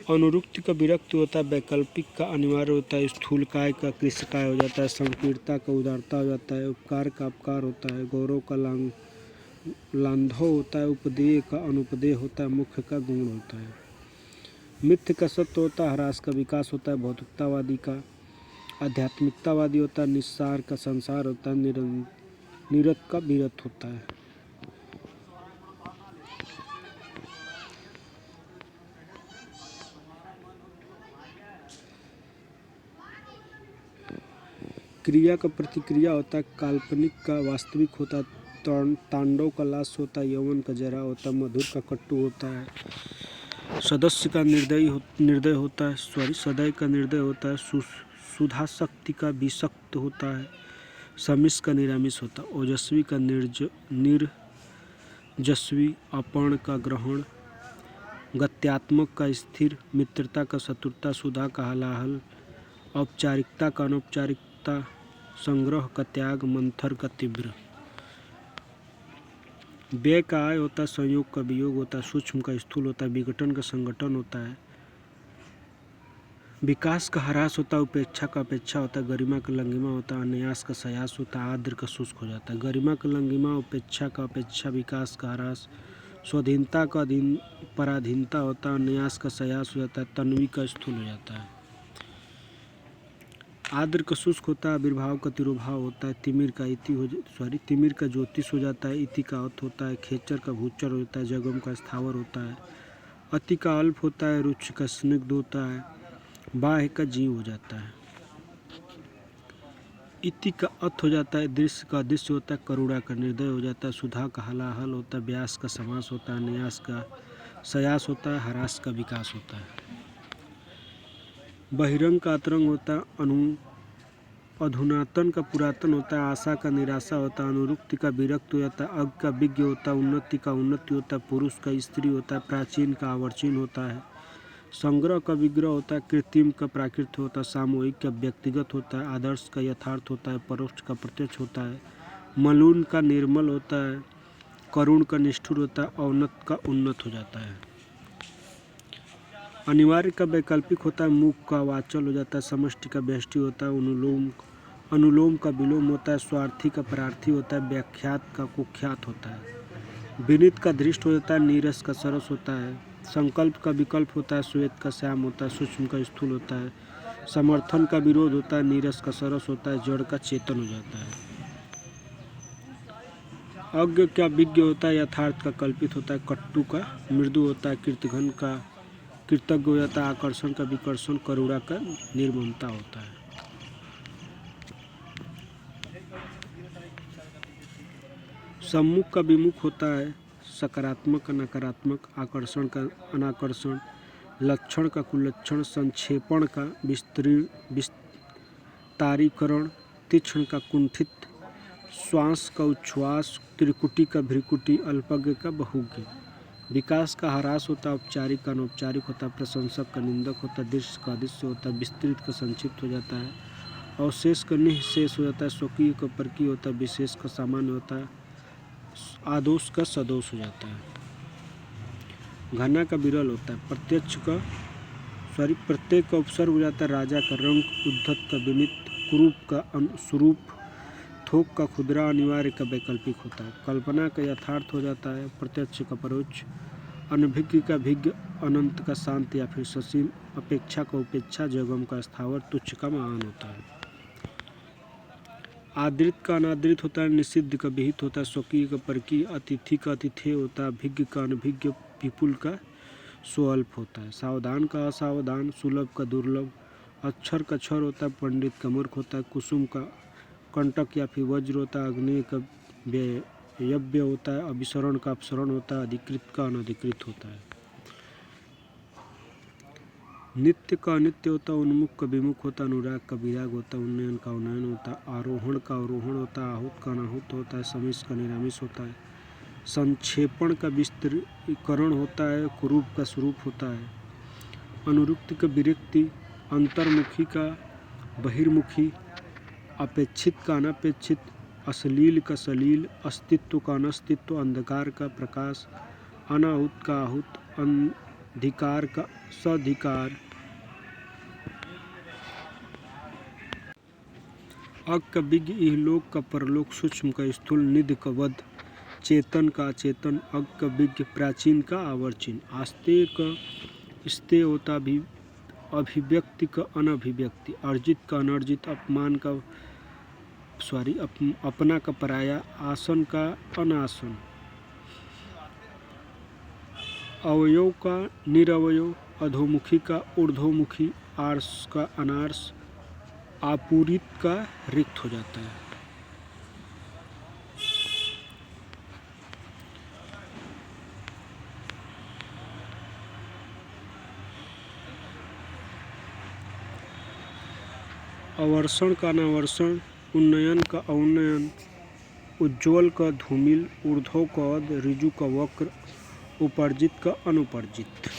अनुरुक्ति का विरक्ति होता है, वैकल्पिक का अनिवार्य होता है, स्थूलकाय का कृष्णकाय हो जाता है, संकीर्णता का उदारता हो जाता है, उपकार का अपकार होता है, गौरव का लांधव होता है, उपदेय का अनुपदेय होता है, मुख्य का गुण होता है, मिथ्य का सत्य होता है, ह्रास का विकास होता है, भौतिकतावादी का आध्यात्मिकतावादी होता है, निस्सार का संसार होता है, निरत का विरत होता है। क्रिया का प्रतिक्रिया होता है, काल्पनिक का वास्तविक होता है, तांडव का लाश होता है, यौवन का जरा होता है, मधुर का कट्टु होता है, सदस्य का निर्दय होता है, सदय का निर्दय होता है, सुधाशक्ति का विषक्त होता है, समिस का निरामिष होता है, ओजस्वी का निर्जस्वी, अपर्ण का ग्रहण, गत्यात्मक का स्थिर, मित्रता का शत्रुता, सुधा का हलाहल, औपचारिकता का अनौपचारिकता, संग्रह का त्याग, मंथर का तीव्र। व्यय का आय होता है, संयोग का वियोग होता है, सूक्ष्म का स्थूल होता है, विघटन का संगठन होता है, विकास का ह्रास होता है, उपेक्षा का अपेक्षा होता है, गरिमा का लंगिमा होता है, अन्यास का सयास होता है, आर्द्र का शुष्क हो जाता है, गरिमा का लंगिमा, उपेक्षा का अपेक्षा, विकास का ह्रास, स्वाधीनता का पराधीनता होता है, अन्यास का सयास हो जाता है, तन्वी का स्थूल हो जाता है, आर्द्र का शुष्क होता है, आविर्भाव का तिरोभाव होता है, तिमिर का ज्योतिष हो जाता है, इति का अत होता है, खेचर का भूचर होता है, जगम का स्थावर होता है, अति का अल्प होता है, रुचि का स्निग्ध होता है, बाह्य का जीव हो जाता है, इति का अत हो जाता है, दृश्य का दृश्य होता है, करुणा का निर्दय हो जाता है, सुधा का हलाहल होता है, व्यास का समास होता है, न्यास का सयास होता है, ह्रास का विकास होता है, बहिरंग का अतरंग होता है, अधुनातन का पुरातन होता है, आशा का निराशा होता है, अनुरुक्ति का विरक्त हो जाता है, अज्ञ का विज्ञ होता है, उन्नति का उन्नति होता है, पुरुष का स्त्री होता है, प्राचीन का आवर्चीन होता है, संग्रह का विग्रह होता है, कृत्रिम का प्राकृत होता है, सामूहिक का व्यक्तिगत होता है, आदर्श का यथार्थ होता है, परोक्ष का प्रत्यक्ष होता है, मलून का निर्मल होता है, करुण का निष्ठुर होता है, औन्नत का उन्नत हो जाता है, अनिवार्य का वैकल्पिक होता है, मुख का वाचल हो जाता है, समष्टि का व्यष्टि होता है, अनुलोम का विलोम होता है, स्वार्थी का परार्थी होता है, व्याख्यात का कुख्यात होता है, विनीत का धृष्ट हो जाता है, नीरस का सरस होता है, संकल्प का विकल्प होता है, श्वेत का श्याम होता है, सूक्ष्म का स्थूल होता है, समर्थन का विरोध होता है, नीरस का सरस होता है, जड़ का चेतन हो जाता है, अज्ञ का विज्ञ होता है, यथार्थ का कल्पित होता है, कट्टु का मृदु होता है, कीर्तिघन का कृतज्ञ हो जाता है, आकर्षण का विकर्षण, करुणा का निर्ममता होता है, सम्मुख का विमुख होता है, सकारात्मक का नकारात्मक, आकर्षण का अनाकर्षण, लक्षण का कुलक्षण, संक्षेपण का विस्तारीकरण, तीक्ष्ण का कुंठित, श्वास का उच्छ्वास, त्रिकुटी का भ्रिकुटी, अल्पज्ञ का बहुज्ञ, विकास का ह्रास होता है, औपचारिक का अनौपचारिक होता है, प्रशंसक का निंदक होता है, दृश्य का अदृश्य होता है, विस्तृत का संक्षिप्त हो जाता है, अवशेष का निःशेष हो जाता है, स्वकीय का परकीय होता है, विशेष का सामान्य होता है, आदोष का सदोष हो जाता है, घना का विरल होता है, प्रत्येक का उपसर्ग हो जाता है, राजा का रंग, उद्धत का विमित, कुरूप का स्वरूप, थोक का खुदरा, अनिवार्य का वैकल्पिक होता है, कल्पना का यथार्थ हो जाता है, प्रत्यक्ष का परोक्ष, अनभिज्ञ का भिज्ञ, अनंत का शांत या फिर ससीम, अपेक्षा का उपेक्षा, जगम का स्थावर, तुच्छ का महान होता है। आदृत का अनादृत होता है, निषिद्ध का विहित होता है, स्वकीय का परकीय, अतिथि का अतिथेय होता है, भिज्ञ का अनभिज्ञ, विपुल का स्वल्प होता है, सावधान का असावधान, सुलभ का दुर्लभ, अक्षर का क्षर होता है, पंडित का मूर्ख होता है, कुसुम का कंटक या फिर वज्र होता है, अग्नि का यव्य होता है, अभिसरण का अपसरण होता है, अधिकृत का अनधिकृत होता है। नित्य का अनित्य होता है, उन्मुख का विमुख होता है, अनुराग का विराग होता है, उन्नयन का उन्नयन होता है, आरोहण का अवरोहण होता है, आहूत का अनाहूत होता है, समिष का निरामिष होता है, संक्षेपण का विस्तृतीकरण होता है, कुरूप का स्वरूप होता है, अनुरुक्ति का विरक्ति, अंतर्मुखी का बहिर्मुखी, अपेक्षित का अनपेक्षित, अश्लील का सलील, अस्तित्व का अनस्तित्व, अंधकार का प्रकाश, अनाहुत का आहूत, अधिकार का सधिकार, अग का विज्ञ, इहलोक का परलोक, सूक्ष्म का स्थूल, निध का वध, चेतन का अचेतन, अग का विज्ञ, प्राचीन का आवर्चीन, आस्ते का स्तेय होता, अभिव्यक्ति का अनभिव्यक्ति, अर्जित का अनर्जित, अपना का पराया, आसन का अनासन, अवयव का निरवयव, अधोमुखी का ऊर्ध्वमुखी, आर्स का अनार्स, आपूरित का रिक्त हो जाता है। अवर्षण का अनावर्षण, उन्नयन का अवनयन, उज्ज्वल का धूमिल, ऊर्ध्व का अध, ऋजु का वक्र, उपर्जित का अनुपर्जित।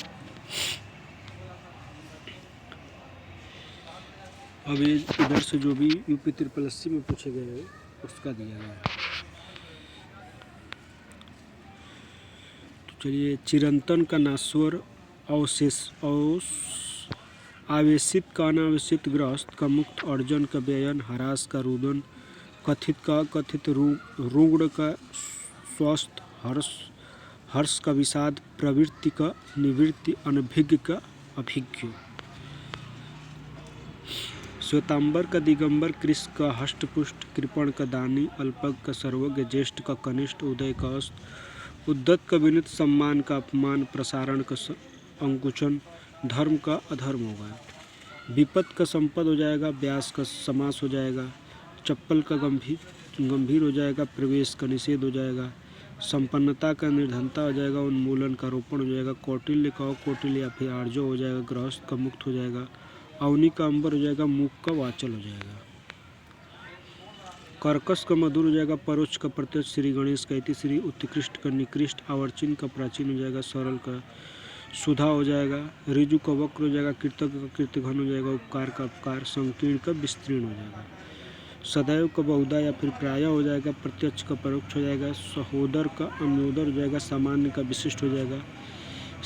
अब इधर से जो भी यूपी त्रिपल80 में पूछे गए हैं उसका दिया गया है। तो चलिए, चिरंतन का नास्वर, आवेशित का अनावेशित, गृहस्थ का मुक्त, अर्जन का व्ययन, हरास का रुदन, कथित का कथित, रुग्ण का स्वस्थ, हर्ष का विषाद, प्रवृत्ति का निवृत्ति, अनभिज्ञ का अभिज्ञ, श्वेतांबर का दिगंबर, कृष का हष्टपुष्ट, कृपण का दानी, अल्पज्ञ का सर्वज्ञ, ज्येष्ठ का कनिष्ठ, उदय का अस्त, उद्धत का विनुत, सम्मान का अपमान, प्रसारण का अंकुचन, धर्म का अधर्म होगा, विपत का संपद हो जाएगा, व्यास का समास हो जाएगा, चप्पल का गंभीर हो जाएगा, प्रवेश का निषेध हो जाएगा, संपन्नता का निर्धनता हो जाएगा, उन्मूलन का रोपण हो जाएगा, कौटिल्य का कौटिल्य या फिर आर्जव हो जाएगा, गृहस्थ का मुक्त हो जाएगा, अवनी का अंबर हो जाएगा, मूक का वाचल हो जाएगा, कर्कश का मधुर हो जाएगा, परोक्ष का प्रत्यक्ष, श्री गणेश का इति श्री, उत्कृष्ट का निकृष्ट, आवर्चीन का प्राचीन हो जाएगा, सरल का सुधा हो जाएगा, ऋजु का वक्र हो जाएगा, कृतज्ञ का कृतघन हो जाएगा, उपकार का उपकार, संकीर्ण का विस्तीर्ण हो जाएगा, सदैव का बहुधा या फिर प्राय हो जाएगा, प्रत्यक्ष का परोक्ष हो जाएगा, सहोदर का अन्योदर हो जाएगा, सामान्य का विशिष्ट हो जाएगा,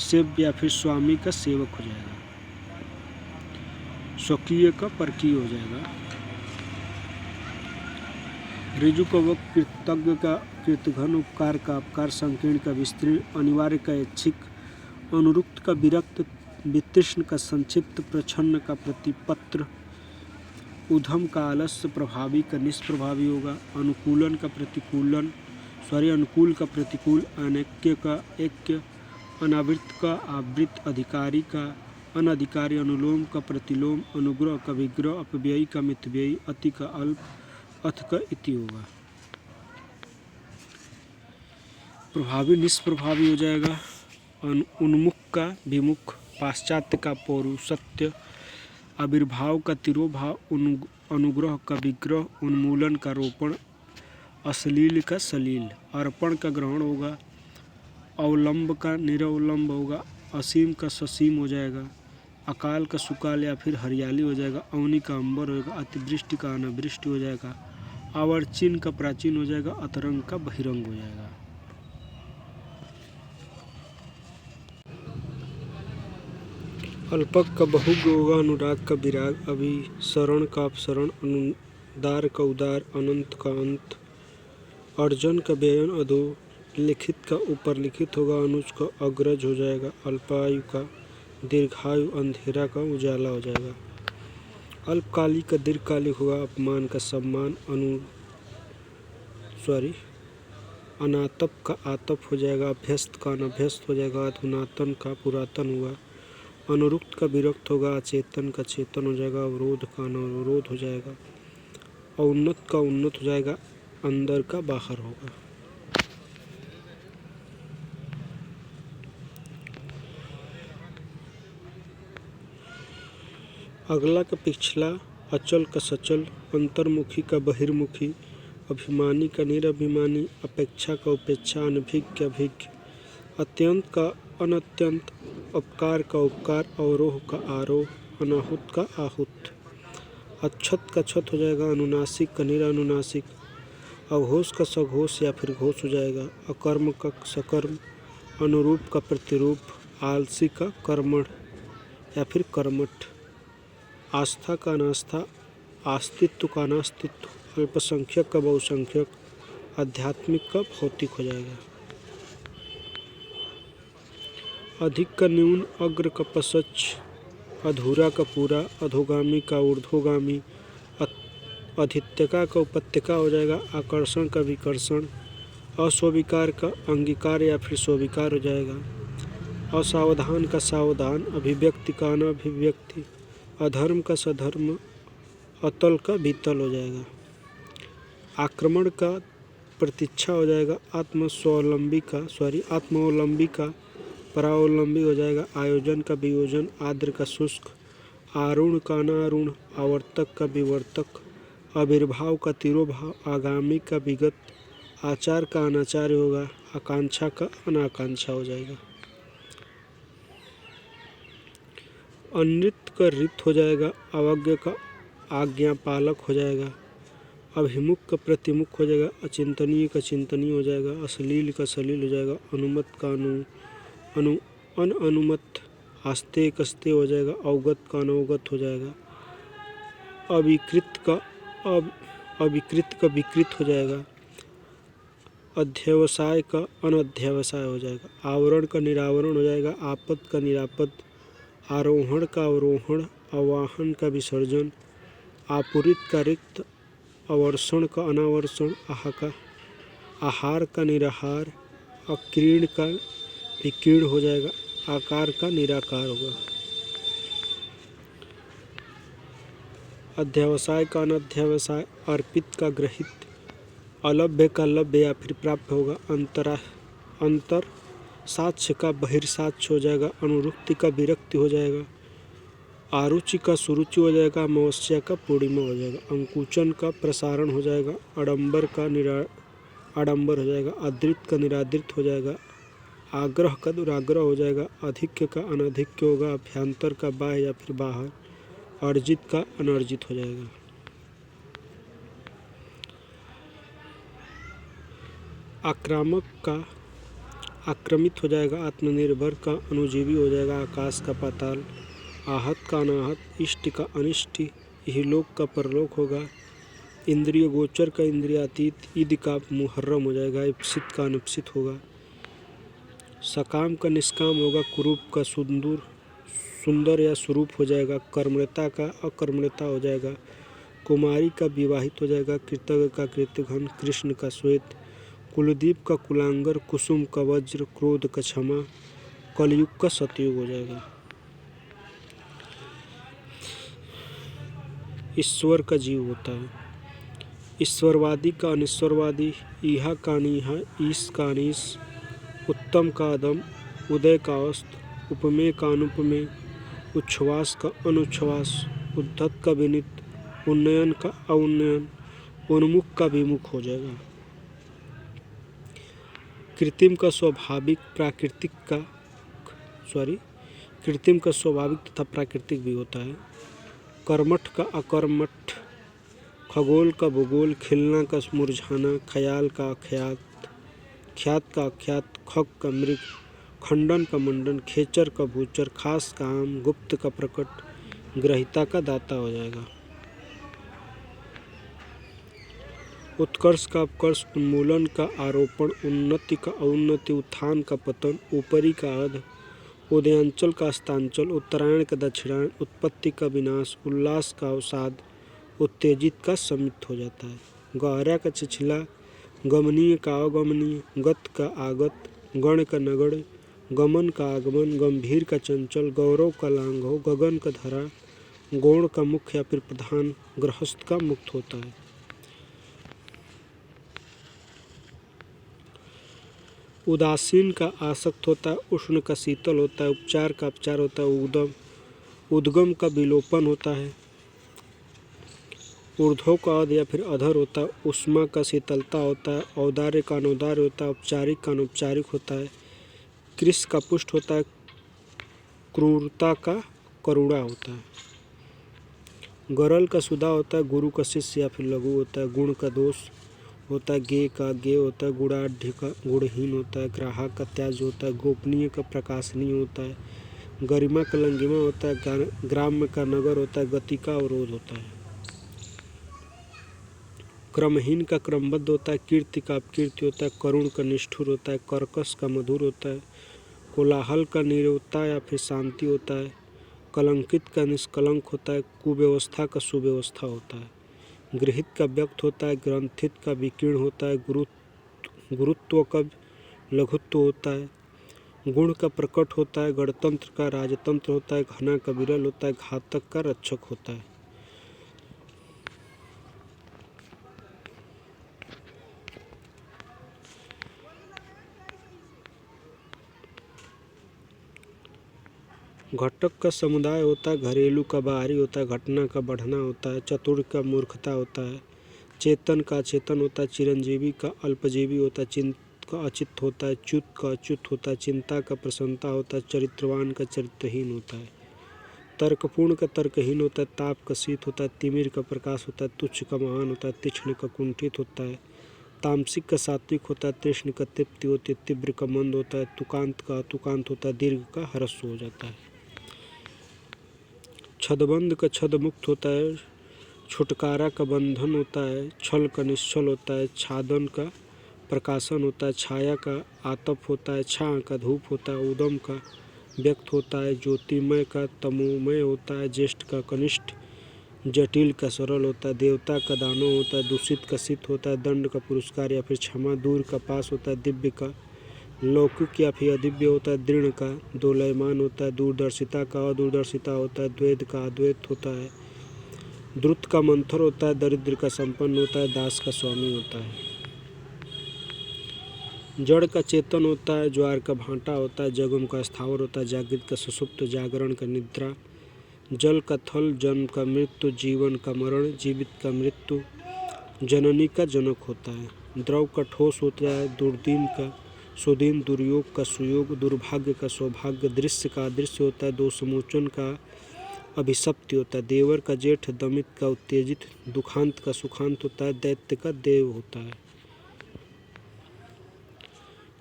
सेव्य या फिर स्वामी का सेवक हो जाएगा, स्वकीय का परकीय हो जाएगा, ऋजु का वक्र, कृतज्ञ का कृतघन, उपकार का अपकार, संकीर्ण का विस्तीर्ण, अनिवार्य का ऐच्छिक, अनुरुक्त का विरक्त, वितृष्ण का संक्षिप्त, प्रच्छन्न का प्रतिपत्र, उधम का आलस्य, प्रभावी का निष्प्रभावी होगा, अनुकूलन का प्रतिकूलन, अनुकूल का प्रतिकूल, अनैक्य का ऐक्य, अनावृत का आवृत, अधिकारी का अनधिकारी, अनुलोम का प्रतिलोम, अनुग्रह का विग्रह, अपव्ययी का मितव्ययी, अति का अल्प, अथ का इति होगा, प्रभावी निष्प्रभावी हो जाएगा, उन्मुख का विमुख, पाश्चात्य का पौरुषत्य, आविर्भाव का तिरोभाव, अनुग्रह का विग्रह, उन्मूलन का रोपण, अश्लील का सलील, अर्पण का ग्रहण होगा, अवलंब का निरवलंब होगा, असीम का ससीम हो जाएगा, अकाल का सुकाल या फिर हरियाली हो जाएगा, अवनी का अंबर होगा, अतिवृष्टि का अनावृष्टि हो जाएगा, आवर्चीन का प्राचीन हो जाएगा, अतरंग का बहिरंग हो जाएगा। अल्पक का बहुज्ञ होगा, अनुराग का विराग, अभिसरण का अपसरण, अनुदार का उदार, अनंत का अंत, अर्जन का व्ययन, लिखित का ऊपर लिखित होगा, अनुज का अग्रज हो जाएगा, अल्पायु का दीर्घायु, अंधेरा का उजाला हो जाएगा। अल्पकालिक का दीर्घकालिक होगा, अपमान का सम्मान, अनातप का आतप हो जाएगा, अभ्यस्त का अनभ्यस्त हो जाएगा, अधुनातन का पुरातन हुआ, अनुरुक्त का विरक्त होगा, अचेतन का चेतन हो जाएगा, अवरोध का अनवरोध हो जाएगा, औन्नत का उन्नत हो जाएगा, अंदर का बाहर होगा। अगला का पिछला, अचल का सचल, अंतर्मुखी का बहिर्मुखी, अभिमानी का निरभिमानी, अपेक्षा का उपेक्षा, अनभिज्ञ का अभिज्ञ, अत्यंत का अनत्यंत, उपकार का उपकार, अवरोह का आरोह, अनाहुत का आहूत, अच्छत का छत हो जाएगा, अनुनासिक का निरानुनासिक, अघोष का सघोष या फिर घोष हो जाएगा, अकर्म का सकर्म, अनुरूप का प्रतिरूप, आलसी का कर्मण या फिर कर्मठ, आस्था का अनास्था, आस्तित्व का अनास्तित्व, अल्पसंख्यक का बहुसंख्यक, आध्यात्मिक का भौतिक हो जाएगा। अधिक का न्यून, अग्र का पसच, अधूरा का पूरा, अधोगामी का ऊर्ध्वगामी, अधित्यका का उपत्यका हो जाएगा, आकर्षण का विकर्षण, अस्वीकार का अंगीकार या फिर स्वीकार हो जाएगा, असावधान का सावधान, अभिव्यक्ति का अनभिव्यक्ति, अधर्म का सधर्म, अतल का बीतल हो जाएगा, आक्रमण का प्रतीक्षा हो जाएगा, आत्मावलंबी का परावलंबी हो जाएगा, आयोजन का वियोजन, आर्द्र का शुष्क, आरूढ़ का अनारूढ़, आवर्तक का विवर्तक, आविर्भाव का तिरोभाव, आगामी का विगत, आचार का अनाचार्य होगा, आकांक्षा का अनाकांक्षा हो जाएगा, अनृत का रित हो जाएगा, अवज्ञ का आज्ञापालक हो जाएगा, अभिमुख का प्रतिमुख हो जाएगा, अचिंतनीय का चिंतनीय हो जाएगा, अश्लील का सलील हो जाएगा, अनुमत का अनअनुमत, आस्ते का अस्ते हो जाएगा, अवगत का अनवगत हो जाएगा, अविकृत का विकृत हो जाएगा, अध्यवसाय का अनध्यवसाय हो जाएगा, आवरण का निरावरण हो जाएगा, आपद का निरापद, आरोहण का अवरोहण, आवाहन का विसर्जन, आपूरित का रिक्त, अवर्षण का अनावर्षण, आहार का निराहार, अकीर्ण का विकीर्ण हो जाएगा, आकार का निराकार होगा, अध्यवसाय का अनध्यवसाय, अर्पित का ग्रहित, अलभ्य का लभ्य या फिर प्राप्त होगा, अंतर साक्ष्य का बहिर्साक्ष्य हो जाएगा, अनुरुक्ति का विरक्ति हो जाएगा, आरुचि का सुरुचि हो जाएगा, अमावस्या का पूर्णिमा हो जाएगा, अंकुचन का प्रसारण हो जाएगा, आडंबर का आडंबर हो जाएगा, अदृत का निरादृत हो जाएगा, आग्रह का दुराग्रह हो जाएगा, अधिक्य का अनधिक्य होगा, अभ्यंतर का बाह्य या फिर बाहर, अर्जित का अनर्जित हो जाएगा। आक्रामक का आक्रमित हो जाएगा, आत्मनिर्भर का अनुजीवी हो जाएगा, आकाश का पाताल, आहत का अनाहत, इष्ट का अनिष्ट, इहलोक का परलोक होगा, इंद्रिय गोचर का इंद्रियातीत, ईद का मुहर्रम हो जाएगा, इप्सित का अनिप्सित होगा, सकाम का निष्काम होगा, कुरूप का सुंदर या स्वरूप हो जाएगा, कर्मण्यता का अकर्मण्यता हो जाएगा, कुमारी का विवाहित हो जाएगा, कृतज्ञ का कृतघ्न, कृष्ण का श्वेत, कुलदीप का कुलांगर, कुसुम का वज्र, क्रोध का क्षमा, कलयुग का सतयुग हो जाएगा। ईश्वर का जीव होता है, ईश्वरवादी का अनिश्वरवादी, ईहा का अनीहा, ईश का अनीश, उत्तम का अदम, उदय का अस्त, उपमेय का अनुपमेय, उच्छ्वास का अनुच्छ्वास, उद्धत का विनित, उन्नयन का अवुन्नयन, उन्मुख का विमुख हो जाएगा। कृत्रिम का स्वाभाविक तथा प्राकृतिक भी होता है। कर्मठ का अकर्मठ, खगोल का भूगोल, खिलना का मुरझाना, ख्याल का अख्यात, ख्यात का अख्यात, खग का मृग, खंडन का मंडन, खेचर का भूचर, खास का आम, गुप्त का प्रकट, ग्रहिता का दाता हो जाएगा। उत्कर्ष का अपकर्ष, उन्मूलन का आरोपण, उन्नति का अवनति, उत्थान का पतन, ऊपरी का अध, उदयांचल का अस्तांचल, उत्तरायण का दक्षिणायन, उत्पत्ति का विनाश, उल्लास का अवसाद, उत्तेजित का समित हो जाता है। गहरा का छिछला, गमनीय का अगमनीय, गत का आगत, गण का नगण, गमन का आगमन, गंभीर का चंचल, गौरव का लांघव, गगन का धरा, गौण का मुख्य या फिर प्रधान, गृहस्थ का मुक्त होता है। उदासीन का आसक्त होता है, उष्ण का शीतल होता है, उपचार का अपचार होता है, उद्गम का विलोपन होता है, ऊर्ध्व का अध या फिर अधर होता है, उष्मा का शीतलता होता है, औदार्य का अनौदार्य होता है, औपचारिक का अनौपचारिक होता है, कृष का पुष्ट होता है, क्रूरता का करुणा होता है, गरल का सुधा होता है, गुरु का शिष्य या फिर लघु होता है, गुण का दोष होता है, गे का गे होता है, गुणाढ़ का गुणहीन होता है, ग्राहक का त्याज होता है, गोपनीय का प्रकाशनीय होता है, गरिमा का लंगिमा होता है, ग्राम्य का नगर होता है, गति का अवरोध होता है, क्रमहीन का क्रमबद्ध होता है, कीर्ति का अपकीर्ति होता है, करुण का निष्ठुर होता है, कर्कश का मधुर होता है, कोलाहल का निरवता या फिर शांति होता है, कलंकित का निष्कलंक होता है, कुव्यवस्था का सुव्यवस्था होता है, गृहीत का व्यक्त होता है, ग्रंथित का विकीर्ण होता है, गुरुत्व का लघुत्व होता है, गुण का प्रकट होता है, गणतंत्र का राजतंत्र होता है, घना का विरल होता है, घातक का रक्षक होता है। घटक का समुदाय होता है, घरेलू का बाहरी होता है, घटना का बढ़ना होता है, चतुर का मूर्खता होता है, चेतन का अचेतन होता है, चिरंजीवी का अल्पजीवी होता है, चिंत का अचित होता है, च्युत का अच्युत होता है, चिंता का प्रसन्नता होता है, चरित्रवान का चरित्रहीन होता है, तर्कपूर्ण का तर्कहीन होता है, ताप का शीत होता है, तिमिर का प्रकाश होता है, तुच्छ का महान होता है, तीक्ष्ण का कुंठित होता है, तामसिक का सात्विक होता है, तृष्ण का तृप्ति होती है, तीव्र का मंद होता है, तुकांत का अतुकांत होता है, दीर्घ का ह्रस्व हो जाता है, छदबंद का छद मुक्त होता है, छुटकारा का बंधन होता है, छल का निश्चल होता है, छादन का प्रकाशन होता है, छाया का आतप होता है, छां का धूप होता है, उदम का व्यक्त होता है, ज्योतिमय का तमोमय होता है, ज्येष्ठ का कनिष्ठ, जटिल का सरल होता है, देवता का दानव होता है, दूषित का सिद्ध होता है, दंड का पुरस्कार या फिर क्षमा, दूर का पास होता है, दिव्य का लौकिक या फिर अदिव्य होता है, दृढ़ का दोलयमान होता है, दूरदर्शिता का अदूरदर्शिता होता है, द्वैत का अद्वैत होता है, द्रुत का मंथर होता है, दरिद्र का संपन्न होता है, दास का स्वामी होता है, जड़ का चेतन होता है, ज्वार का भांटा होता है, जगम का स्थावर होता है, जागृत का सुषुप्त, जागरण का निद्रा, जल का थल, जन्म का मृत्यु, जीवन का मरण, जीवित का मृत्यु, जननी का जनक होता है, द्रव का ठोस होता है, दुर्दीन का सुदीन, दुर्योग का सुयोग, दुर्भाग्य का सौभाग्य, दृश्य का अदृश्य होता है, दोषमोचन का अभिशप्ति होता है, देवर का जेठ, दमित का उत्तेजित, दुखांत का सुखांत होता है, दैत्य का देव होता है,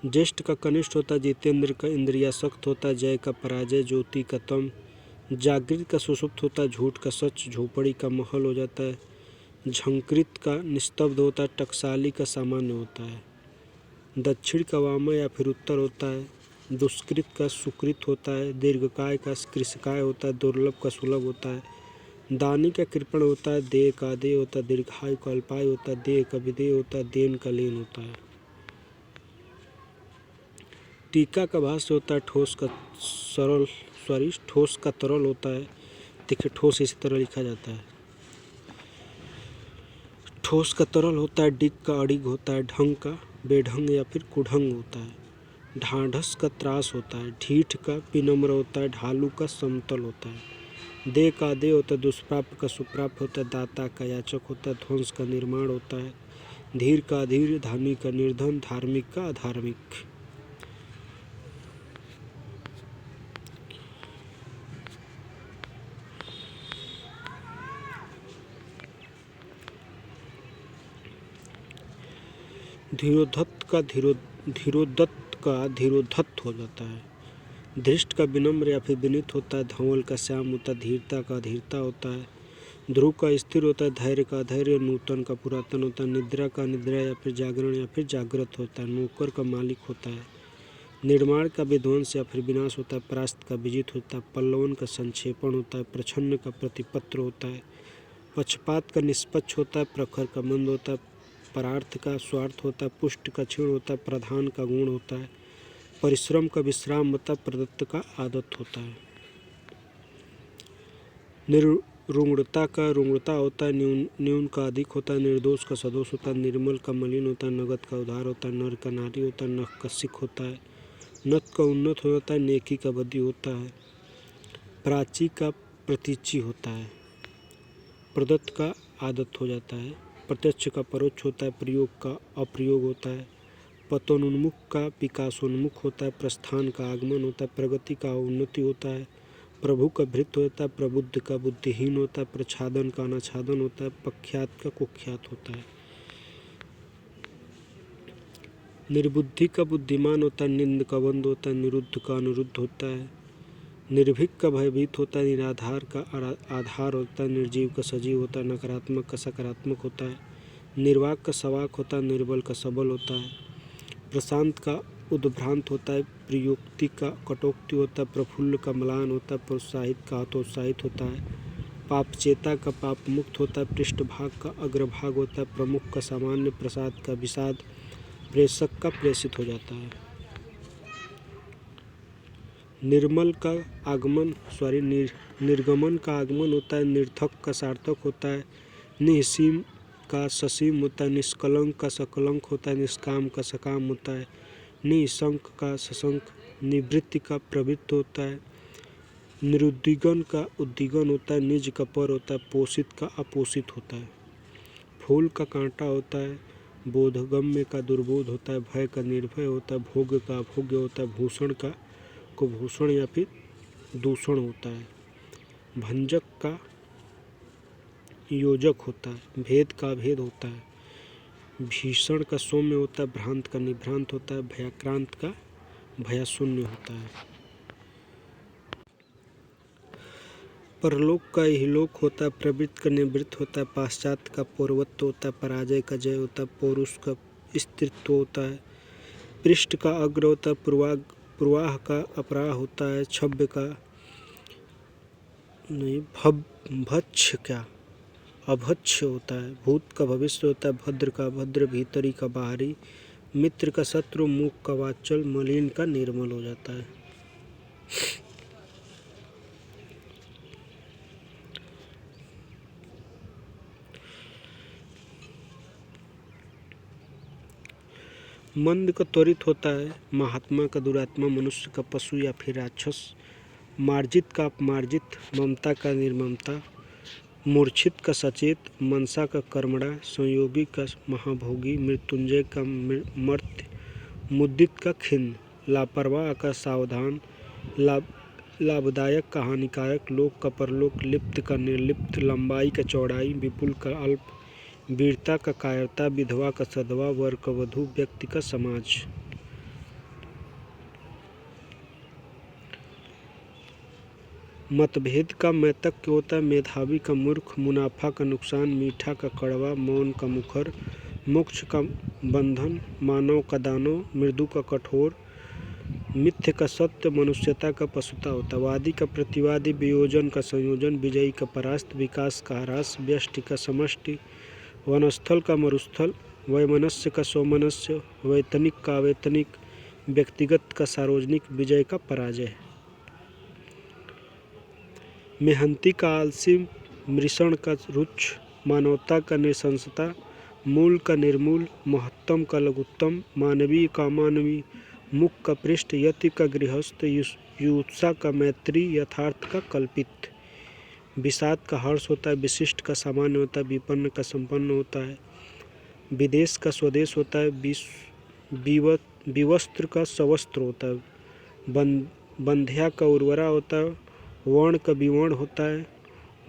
ज्येष्ठ का कनिष्ठ होता है, जितेंद्र का इंद्रियासक्त होता है, जय का पराजय, ज्योति का तम, जागृत का सुषुप्त होता है, झूठ का सच, झोपड़ी का महल हो जाता है, झंकृत का निस्तब्ध होता है, टकसाली का सामान्य होता है, दक्षिण का वामय या फिर उत्तर होता है, दुष्कृत का सुकृत होता है, दीर्घकाय का कृशकाय होता है, दुर्लभ का सुलभ होता है, दानी का कृपण होता है, देह का देह होता है, दीर्घायु का अल्पायु होता है, देह का विदेह होता है, देन का लीन होता है, टीका का भाष्य होता है, ठोस का तरल होता है, देखिए ठोस इसी तरह लिखा जाता है, ठोस का तरल होता है, डिग का अडिग होता है, ढंग का बेढंग या फिर कुढंग होता है, ढाढ़स का त्रास होता है, ढीठ का विनम्र होता है, ढालू का समतल होता है, दे का दे होता है, दुष्प्राप्य का सुप्राप्य होता है, दाता का याचक होता है, ध्वंस का निर्माण होता है, धीर का अधीर, धनी का निर्धन, धार्मिक का अधार्मिक। धीरोद्धत का धीरोद्धत हो जाता है, धृष्ट का विनम्र या फिर विनीत होता है, धवल का श्याम होता है, धीरता का अधीरता होता है, ध्रुव का स्थिर होता है, धैर्य का अधैर्य, नूतन का पुरातन होता है, निद्रा का निद्रा या फिर जागरण या फिर जागृत होता है, नौकर का मालिक होता है, निर्माण का विध्वंस या फिर विनाश होता है, परास्त का विजित होता है, पल्लवन का संक्षेपण होता है, प्रछन्न का प्रतिपत्र होता है, पक्षपात का निष्पक्ष होता है, प्रखर का मंद होता है, परार्थ का स्वार्थ होता है, पुष्ट का क्षीण होता है, प्रधान का गुण होता है, परिश्रम का विश्राम होता है, प्रदत्त का आदत होता है, निर्रुंगता का रुंगता होता है, न्यून का अधिक होता है, निर्दोष का सदोष होता है, निर्मल का मलिन होता है, नगद का उधार होता है, नर का नारी होता है, नख का सिख होता है, नत का उन्नत होता है, नेकी का बदी होता है, प्राची का प्रतीची होता है, प्रदत्त का आदत हो जाता है, प्रत्यक्ष का परोक्ष होता है, प्रयोग का अप्रयोग होता है, पतनोन्मुख का विकासोन्मुख होता है, प्रस्थान का आगमन होता है, प्रगति का उन्नति होता है, प्रभु का भृत्य होता है, प्रबुद्ध का बुद्धिहीन होता है, प्रच्छादन का अनाच्छादन होता है, प्रख्यात का कुख्यात होता है, निर्बुद्धि का बुद्धिमान होता है, निंद का बंद होता है, निरुद्ध का अनुरुद्ध होता है, निर्भीक का भयभीत होता है, निराधार का आधार होता है, निर्जीव का सजीव होता है, नकारात्मक का सकारात्मक होता है, निर्वाक का सवाक होता है, निर्बल का सबल होता है, प्रशांत का उद्भ्रांत होता है, प्रयोक्ति का कटोक्ति होता है, प्रफुल्ल का म्लान होता है, प्रोत्साहित का हतोत्साहित होता है, पापचेता का पाप मुक्त होता है, पृष्ठभाग का अग्रभाग होता है, प्रमुख का सामान्य, प्रसाद का विषाद, प्रेषक का प्रेषित हो जाता है, निर्मल का आगमन निर्गमन का आगमन होता है, निर्थक का सार्थक होता है, निःसीम का ससीम होता है, निष्कलंक का सकलंक होता है, निष्काम का सकाम होता है, निशंक का सशंक, निवृत्ति का प्रवृत्त होता है, निरुद्दिगन का उद्दीगन होता है, निज का पर होता है, पोषित का अपोषित होता है, फूल का कांटा होता है, बोधगम्य का दुर्बोध होता है, भय का निर्भय होता है, भोग का अभोग्य होता है, भूषण का कुभूषण या फिर दूषण होता है, भंजक का योजक होता है, भेद का भेद होता है, भीषण का सौम्य होता है, भ्रांत का निभ्रांत होता है, भयाक्रांत का भयाशून्य होता है, परलोक का इहलोक होता है, प्रवृत्त का निवृत्त होता है, पाश्चात्य का पूर्वत्व होता है, पराजय का जय होता है, पौरुष का स्त्रीत्व होता है, पृष्ठ का अग्र होता है, पूर्वाह का अपराह होता है, छव्य का नहीं भक्ष क्या अभक्ष होता है, भूत का भविष्य होता है, भद्र का भद्र, भीतरी का बाहरी, मित्र का शत्रु, मुख का वाचल, मलिन का निर्मल हो जाता है। मंद का त्वरित होता है, महात्मा का दुरात्मा, मनुष्य का पशु या फिर राक्षस, मार्जित का अपमार्जित, ममता का निर्ममता, मूर्छित का सचेत, मनसा का कर्मणा, संयोगी का महाभोगी, मृत्युंजय का मर्त्य, मुद्दित का खिन्न, लापरवाह का सावधान, लाभदायक का हानिकारक, लोक का परलोक, लिप्त का निर्लिप्त, लंबाई का चौड़ाई, विपुल का अल्प, वीरता का कायरता, विधवा का सधवा, वर का वधू, व्यक्ति का समाज। मतभेद का मैतक्य होता है, मेधावी का मूर्ख, मुनाफा का नुकसान, मीठा का कड़वा, मौन का मुखर, मोक्ष का बंधन, मानव का दानव, मृदु का कठोर, मिथ्य का सत्य, मनुष्यता का पशुता होता है, वादी का प्रतिवादी, वियोजन का संयोजन, विजयी का परास्त, विकास का ह्रास, व्यष्टि का समष्टि, वनस्थल का मरुस्थल, वैमनस्य का सौमनस्य, वैतनिक का अवैतनिक, व्यक्तिगत का सार्वजनिक, विजय का पराजय, मेहनती का आलसी, मृषण का रुच्छ, मानवता का नृशंसता, मूल का निर्मूल, महत्तम का लघुत्तम, मानवीय का अमानवीय, मुख का पृष्ठ, यति का गृहस्थ, युत्सा का मैत्री, यथार्थ का कल्पित, विषाद का हर्ष होता है, विशिष्ट का सामान्य होता है, विपन्न का संपन्न होता है, विदेश का स्वदेश होता है, विवस्त्र का सवस्त्र होता है, बंध्या का उर्वरा होता है, वर्ण का विवर्ण होता है,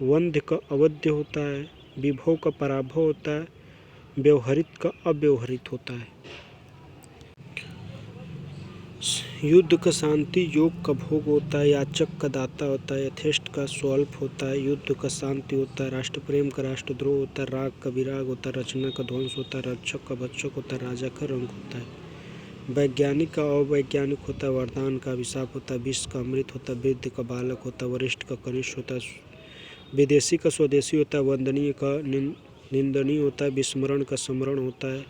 वंध्य का अवध्य होता है, विभव का पराभव होता है, व्यवहारित का अव्यवहारित होता है। युद्ध का शांति, योग का भोग होता है, याचक का दाता होता है, यथेष्ट का स्वल्प होता है, युद्ध का शांति होता है, राष्ट्र प्रेम का राष्ट्रद्रोह होता है, राग का विराग होता है, रचना का ध्वंस होता है, रक्षक का भक्षक होता है, राजा का रंग होता है, वैज्ञानिक का अवैज्ञानिक होता है, वरदान का अभिशाप होता है, विष का अमृत होता है, वृद्ध का बालक होता है, वरिष्ठ का कनिष्ठ होता है, विदेशी का स्वदेशी होता है, वंदनीय का निंदनीय होता है, विस्मरण का स्मरण होता है,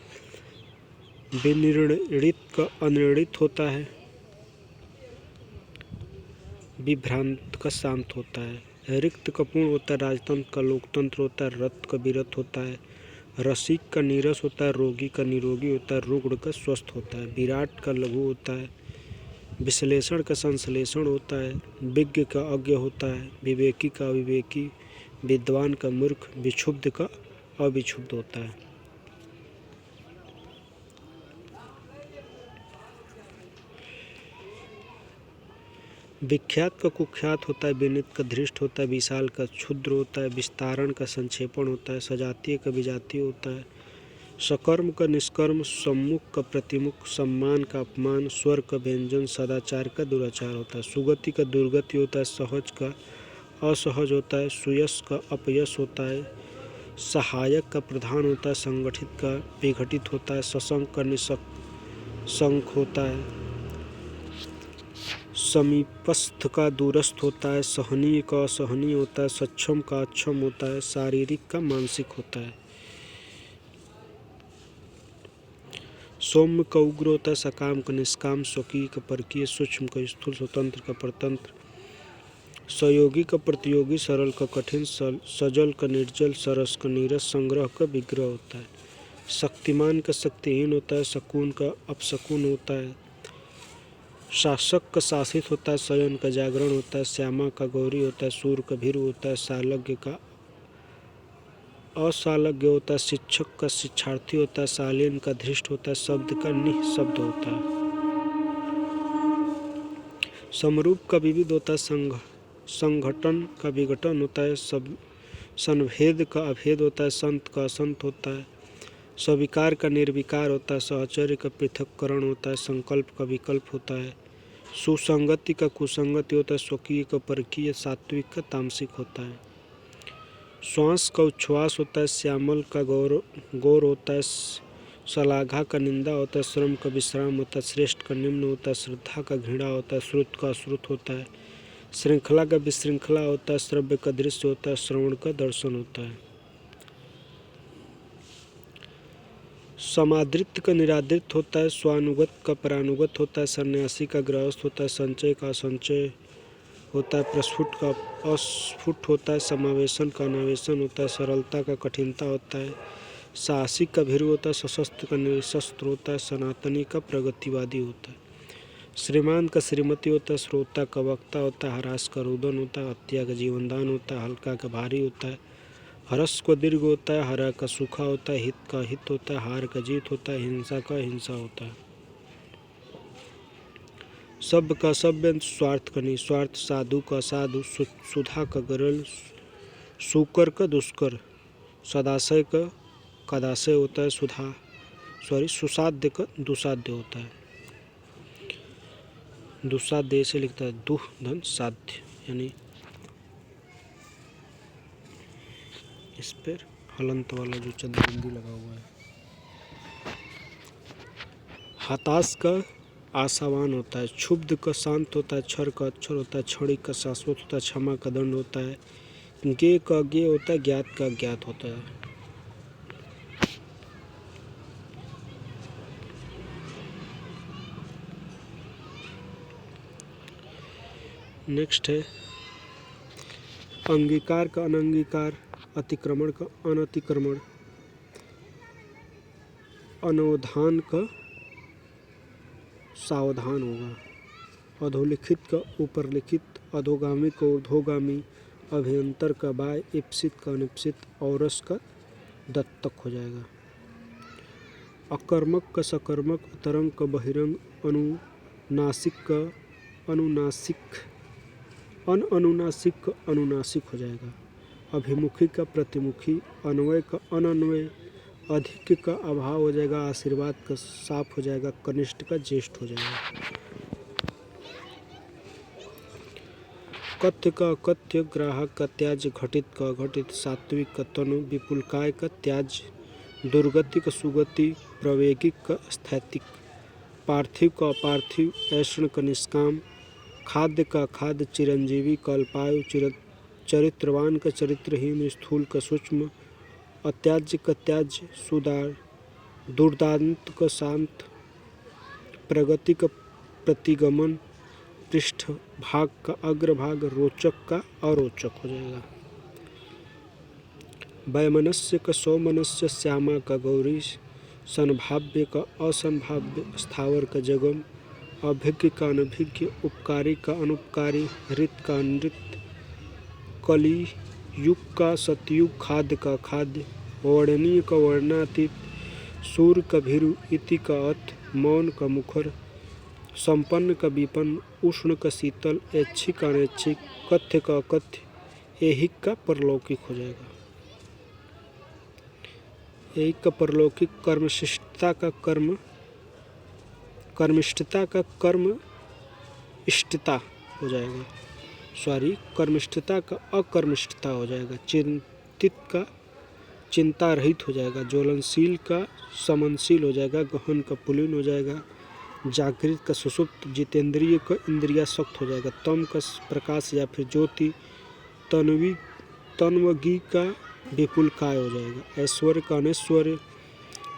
विनिर्णित का अनिर्णित होता है, विभ्रांत का शांत होता है, रिक्त का पूर्ण होता है, राजतंत्र का लोकतंत्र होता है, रत का विरत होता है, रसिक का नीरस होता है, रोगी का निरोगी होता है, रुग्ण का स्वस्थ होता है, विराट का लघु होता है, विश्लेषण का संश्लेषण होता है, विज्ञ का अज्ञ होता है, विवेकी का अविवेकी, विद्वान का मूर्ख, विक्षुब्ध का अविक्षुब्ध होता है। विख्यात का कुख्यात होता है, विनीत का धृष्ट होता है, विशाल का क्षुद्र होता है, विस्तारण का संक्षेपण होता है, सजातीय का विजातीय होता है, सकर्म का निष्कर्म, सम्मुख का प्रतिमुख, सम्मान का अपमान, स्वर का व्यंजन, सदाचार का दुराचार होता है, सुगति का दुर्गति होता है, सहज का असहज होता है, सुयश का अपयश होता है, सहायक का प्रधान होता है, संगठित का विघटित होता है, सशंक का निशंक होता है, समीपस्थ का दूरस्थ होता है, सहनीय का असहनीय होता है, सक्षम का अक्षम होता है, शारीरिक का मानसिक होता है, सौम्य का उग्र होता है, सकाम का निष्काम, स्वकीय का परकीय, सूक्ष्म का स्थूल, स्वतंत्र का परतंत्र, सहयोगी का प्रतियोगी, सरल का कठिन, सजल का निर्जल, सरस का नीरस, संग्रह का विग्रह होता है, शक्तिमान का शक्तिहीन होता है, शकुन का अपशकुन होता है, शासक का शासित होता है, शयन का जागरण होता है, श्यामा का गौरी होता है, सूर का भीरु होता है, सालज्ञ का असालज्ञ होता है, शिक्षक का शिक्षार्थी होता है, शालीन का धृष्ट होता है, शब्द का निःशब्द होता है, समरूप का विविध होता है, संघटन का विघटन होता है, संभेद का अभेद होता है, संत का असंत होता है, स्वीकार का निर्विकार होता है, सहचर्य का पृथक्करण होता है, संकल्प का विकल्प होता है, सुसंगति का कुसंगति होता है, स्वकीय का परकीय, सात्विक का तामसिक होता है, श्वास का उच्छ्वास होता है, श्यामल का गौर होता है, श्लाघा का निंदा होता है, श्रम का विश्राम होता है, श्रेष्ठ का निम्न होता है, श्रद्धा का घृणा होता है, श्रुत का अश्रुत होता है, श्रृंखला का विशृंखला होता है, श्रव्य का दृश्य होता है, श्रवण का दर्शन होता है, समादृत का निरादृत होता है, स्वानुगत का परानुगत होता है, सन्यासी का गृहस्थ होता है, संचय का असंचय होता है, प्रस्फुट का अस्फुट होता है, समावेशन का अनावेशन होता है, सरलता का कठिनता होता है, साहसिक का भीरु होता है, सशस्त्र का निशस्त्र होता है, सनातनी का प्रगतिवादी होता है, श्रीमान का श्रीमती होता है, श्रोता का वक्ता होता है, हरास का रुदन होता है, हत्या का जीवनदान होता है, हल्का का भारी होता है, हरस को दीर्घ होता है, हरा का सूखा होता है, हित का हित होता है, हार का जीत होता है, हिंसा का हिंसा होता है, सभ्य का सभ्य, स्वार्थ का निस्वार्थ, साधु का साधु, सुधा का गरल, सुकर का दुष्कर, सदाशय का कदाशय होता है, सुसाध्य का दुसाध्य होता है, दुसाध्य से लिखता है दुह धन साध्य, यानी इस पर हलंत वाला जो चंद्रबिंदु लगा हुआ है। हताश का आशावान होता है, क्षुब्ध का शांत होता है, क्षर का अक्षर होता है, क्षणिक का शाश्वत होता है, क्षमा का दंड होता है, ज्ञेय का अज्ञेय होता है, ज्ञात का ज्ञात होता है। नेक्स्ट है अंगीकार का अनंगीकार, अतिक्रमण का अनतिक्रमण, अनवधान का सावधान होगा, अधोलिखित का ऊपरलिखित, अधोगामी का ऊर्ध्वगामी, अभ्यंतर का बाय, इप्सित का अनिप्सित, औरस का दत्तक हो जाएगा, अकर्मक का सकर्मक, अतरंग का बहिरंग, अनुनासिक का अनुनासिक, अनुनासिक का अनुनासिक हो जाएगा, अभिमुखी का प्रतिमुखी, अन्वय का अनन्वय, अधिक का अभाव हो जाएगा, आशीर्वाद का साफ हो जाएगा, कनिष्ठ का ज्येष्ठ हो जाएगा। कथ्य का अकथ्य, ग्राहक का त्याज्य, घटित का अघटित, सात्विक का तनु, विपुलकाय का त्याज्य, दुर्गति का सुगति, प्रवेगिक का स्थैतिक, पार्थिव का अपार्थिव, ऐषण का निष्काम, खाद्य का खाद्य, चिरंजीवी का अल्पायु, चरित्रवान का चरित्रहीन, स्थूल का सूक्ष्म, अत्याज्य का त्याज्य, दुर्दांत का शांत, प्रगति का प्रतिगमन, पृष्ठ भाग का अग्रभाग, रोचक का अरोचक हो जाएगा। वैमनस्य का सौमनस्य, श्यामा का गौरी, संभाव्य का असंभाव्य, स्थावर का जगम, अभिज्ञ का अनभिज्ञ, उपकारी का अनुपकारी, हृत का अनृत, कली युग का सतयुग, खाद्य का खाद्य, वर्णनीय का वर्णातीत, सूर्य का भीरु, इति का अथ, मौन का मुखर, संपन्न का विपन्न, उष्ण का शीतल, ऐच्छिक का अनैच्छिक, कथ्य का अकथ्य, ऐहिक का परलौकिक हो जाएगा। ऐहिक का परलौकिक, कर्मशिष्टता का कर्मिष्ठता का कर्म इष्टता हो जाएगा। कर्मिष्ठता का अकर्मिष्ठता हो जाएगा। चिंतित का चिंता रहित हो जाएगा। ज्वलनशील का समनशील हो जाएगा। गहन का पुलीन हो जाएगा। जागृत का सुषुप्त, जितेंद्रिय का इंद्रियासक्त हो जाएगा। तम का प्रकाश या फिर ज्योति, तन्वगी का विपुलकाय हो जाएगा। ऐश्वर्य का अनैश्वर्य,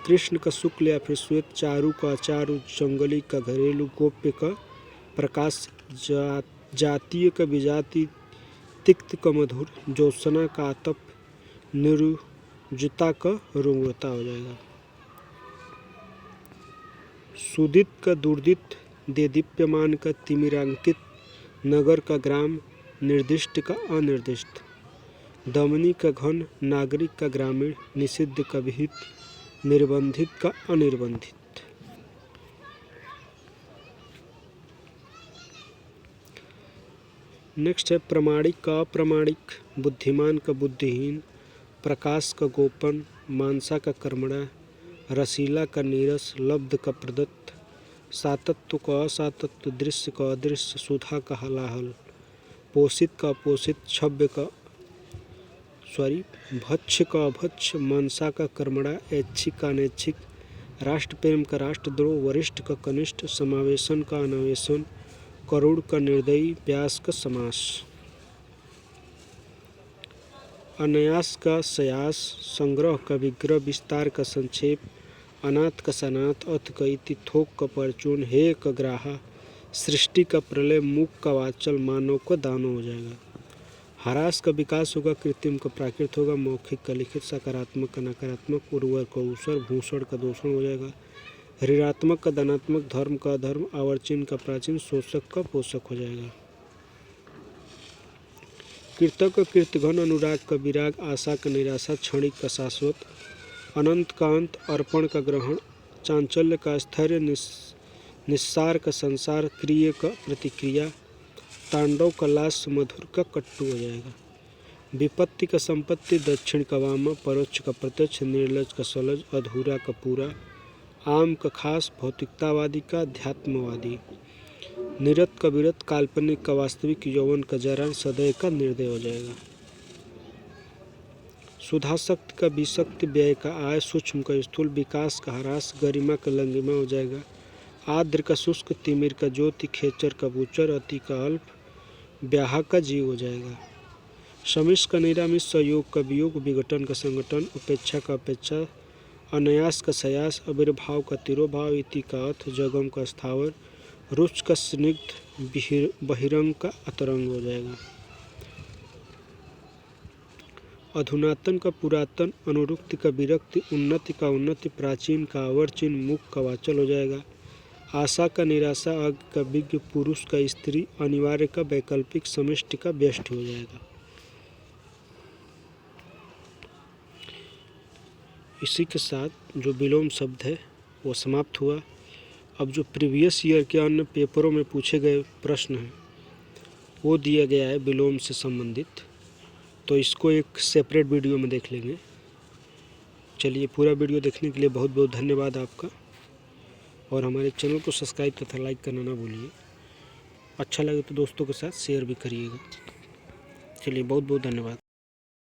कृष्ण का शुक्ल या फिर श्वेत, चारु का अचारु, जंगली का घरेलू, गोप्य का प्रकाश, जातीय का विजाति, तिक्त का मधुर, ज्योत्सना का आतप, निरुजता का रुग्णता हो जाएगा। सुदित का दुर्दित, देदीप्यमान का तिमिरांकित, नगर का ग्राम, निर्दिष्ट का अनिर्दिष्ट, दमनी का घन, नागरिक का ग्रामीण, निषिद्ध का विहित, निर्बंधित का अनिर्बंधित। नेक्स्ट है प्रमाणिक का अप्रमाणिक, बुद्धिमान का बुद्धिहीन, प्रकाश का गोपन, मानसा का कर्मणा, रसीला का नीरस, लब्ध का प्रदत्त, सातत्व का असातत्व, दृश्य का अदृश्य, सुधा का हलाहल, पोषित का अपोषित, भक्ष्य का अभक्ष्य, मनसा का कर्मणा, ऐच्छिक का अनैच्छिक, राष्ट्र प्रेम का राष्ट्रद्रोह, वरिष्ठ का कनिष्ठ, समावेशन का अनावेशन, करुण का निर्दयी, व्यास का समास, अनयास का सयास, संग्रह का विग्रह, विस्तार का संक्षेप, अनाथ का सनाथ, अथ का इति, थोक का परचून, हेय का ग्राहा, सृष्टि का प्रलय, मूक का वाचल, मानव का दानव हो जाएगा। ह्रास का विकास होगा, कृत्रिम का प्राकृत होगा, मौखिक का लिखित, सकारात्मक का नकारात्मक, उर्वर का ऊसर, भूषण का दूषण हो जाएगा। ऋणात्मक का धनात्मक, धर्म का अधर्म, आवर्चीन का प्राचीन, शोषक का पोषक हो जाएगा। कृतक का कृतघन, अनुराग का विराग, आशा का निराशा, क्षणिक का शाश्वत, अनंत का अंत, अर्पण का ग्रहण, चांचल्य का स्थैर्य, निस्सार का संसार, क्रिय का प्रतिक्रिया, तांडव का लास्य, मधुर का कट्टू हो जाएगा। विपत्ति का संपत्ति, दक्षिण का वामा, परोक्ष का प्रत्यक्ष, निर्लज का सलज, अधूरा का पूरा, आम का खास, भौतिकतावादी का अध्यात्मवादी, निरत का विरत, काल्पनिक का वास्तविक, यौवन का जरा, सदैव का निर्दय हो जाएगा। सुधाशक्ति का विशक्ति, व्यय का आय, सूक्ष्म का स्थूल, विकास का ह्रास, गरिमा का लंगिमा हो जाएगा। आर्द्र का शुष्क, तिमिर का ज्योति, खेचर का बूचर, अति का अल्प, ब्याह का जीव हो जाएगा। समिश का निरामिष, संयोग का वियोग, विघटन का संगठन, उपेक्षा का अपेक्षा, अनयास का सयास, आविर्भाव का तिरोभाव, इति का अथ, जगम का स्थावर, रुच का स्निग्ध, बहिरंग का अतरंग हो जाएगा। अधुनातन का पुरातन, अनुरुक्ति का विरक्ति, उन्नति का उन्नति, प्राचीन का आवर्चीन, मुख का वाचल हो जाएगा। आशा का निराशा, अज्ञ का विज्ञ, पुरुष का स्त्री, अनिवार्य का वैकल्पिक, समष्टि का व्यष्टि हो जाएगा। इसी के साथ जो विलोम शब्द है वो समाप्त हुआ। अब जो प्रीवियस ईयर के अन्य पेपरों में पूछे गए प्रश्न हैं वो दिया गया है विलोम से संबंधित, तो इसको एक सेपरेट वीडियो में देख लेंगे। चलिए, पूरा वीडियो देखने के लिए बहुत बहुत धन्यवाद आपका, और हमारे चैनल को सब्सक्राइब तथा लाइक करना ना भूलिए। अच्छा लगे तो दोस्तों के साथ शेयर भी करिएगा। चलिए बहुत बहुत धन्यवाद।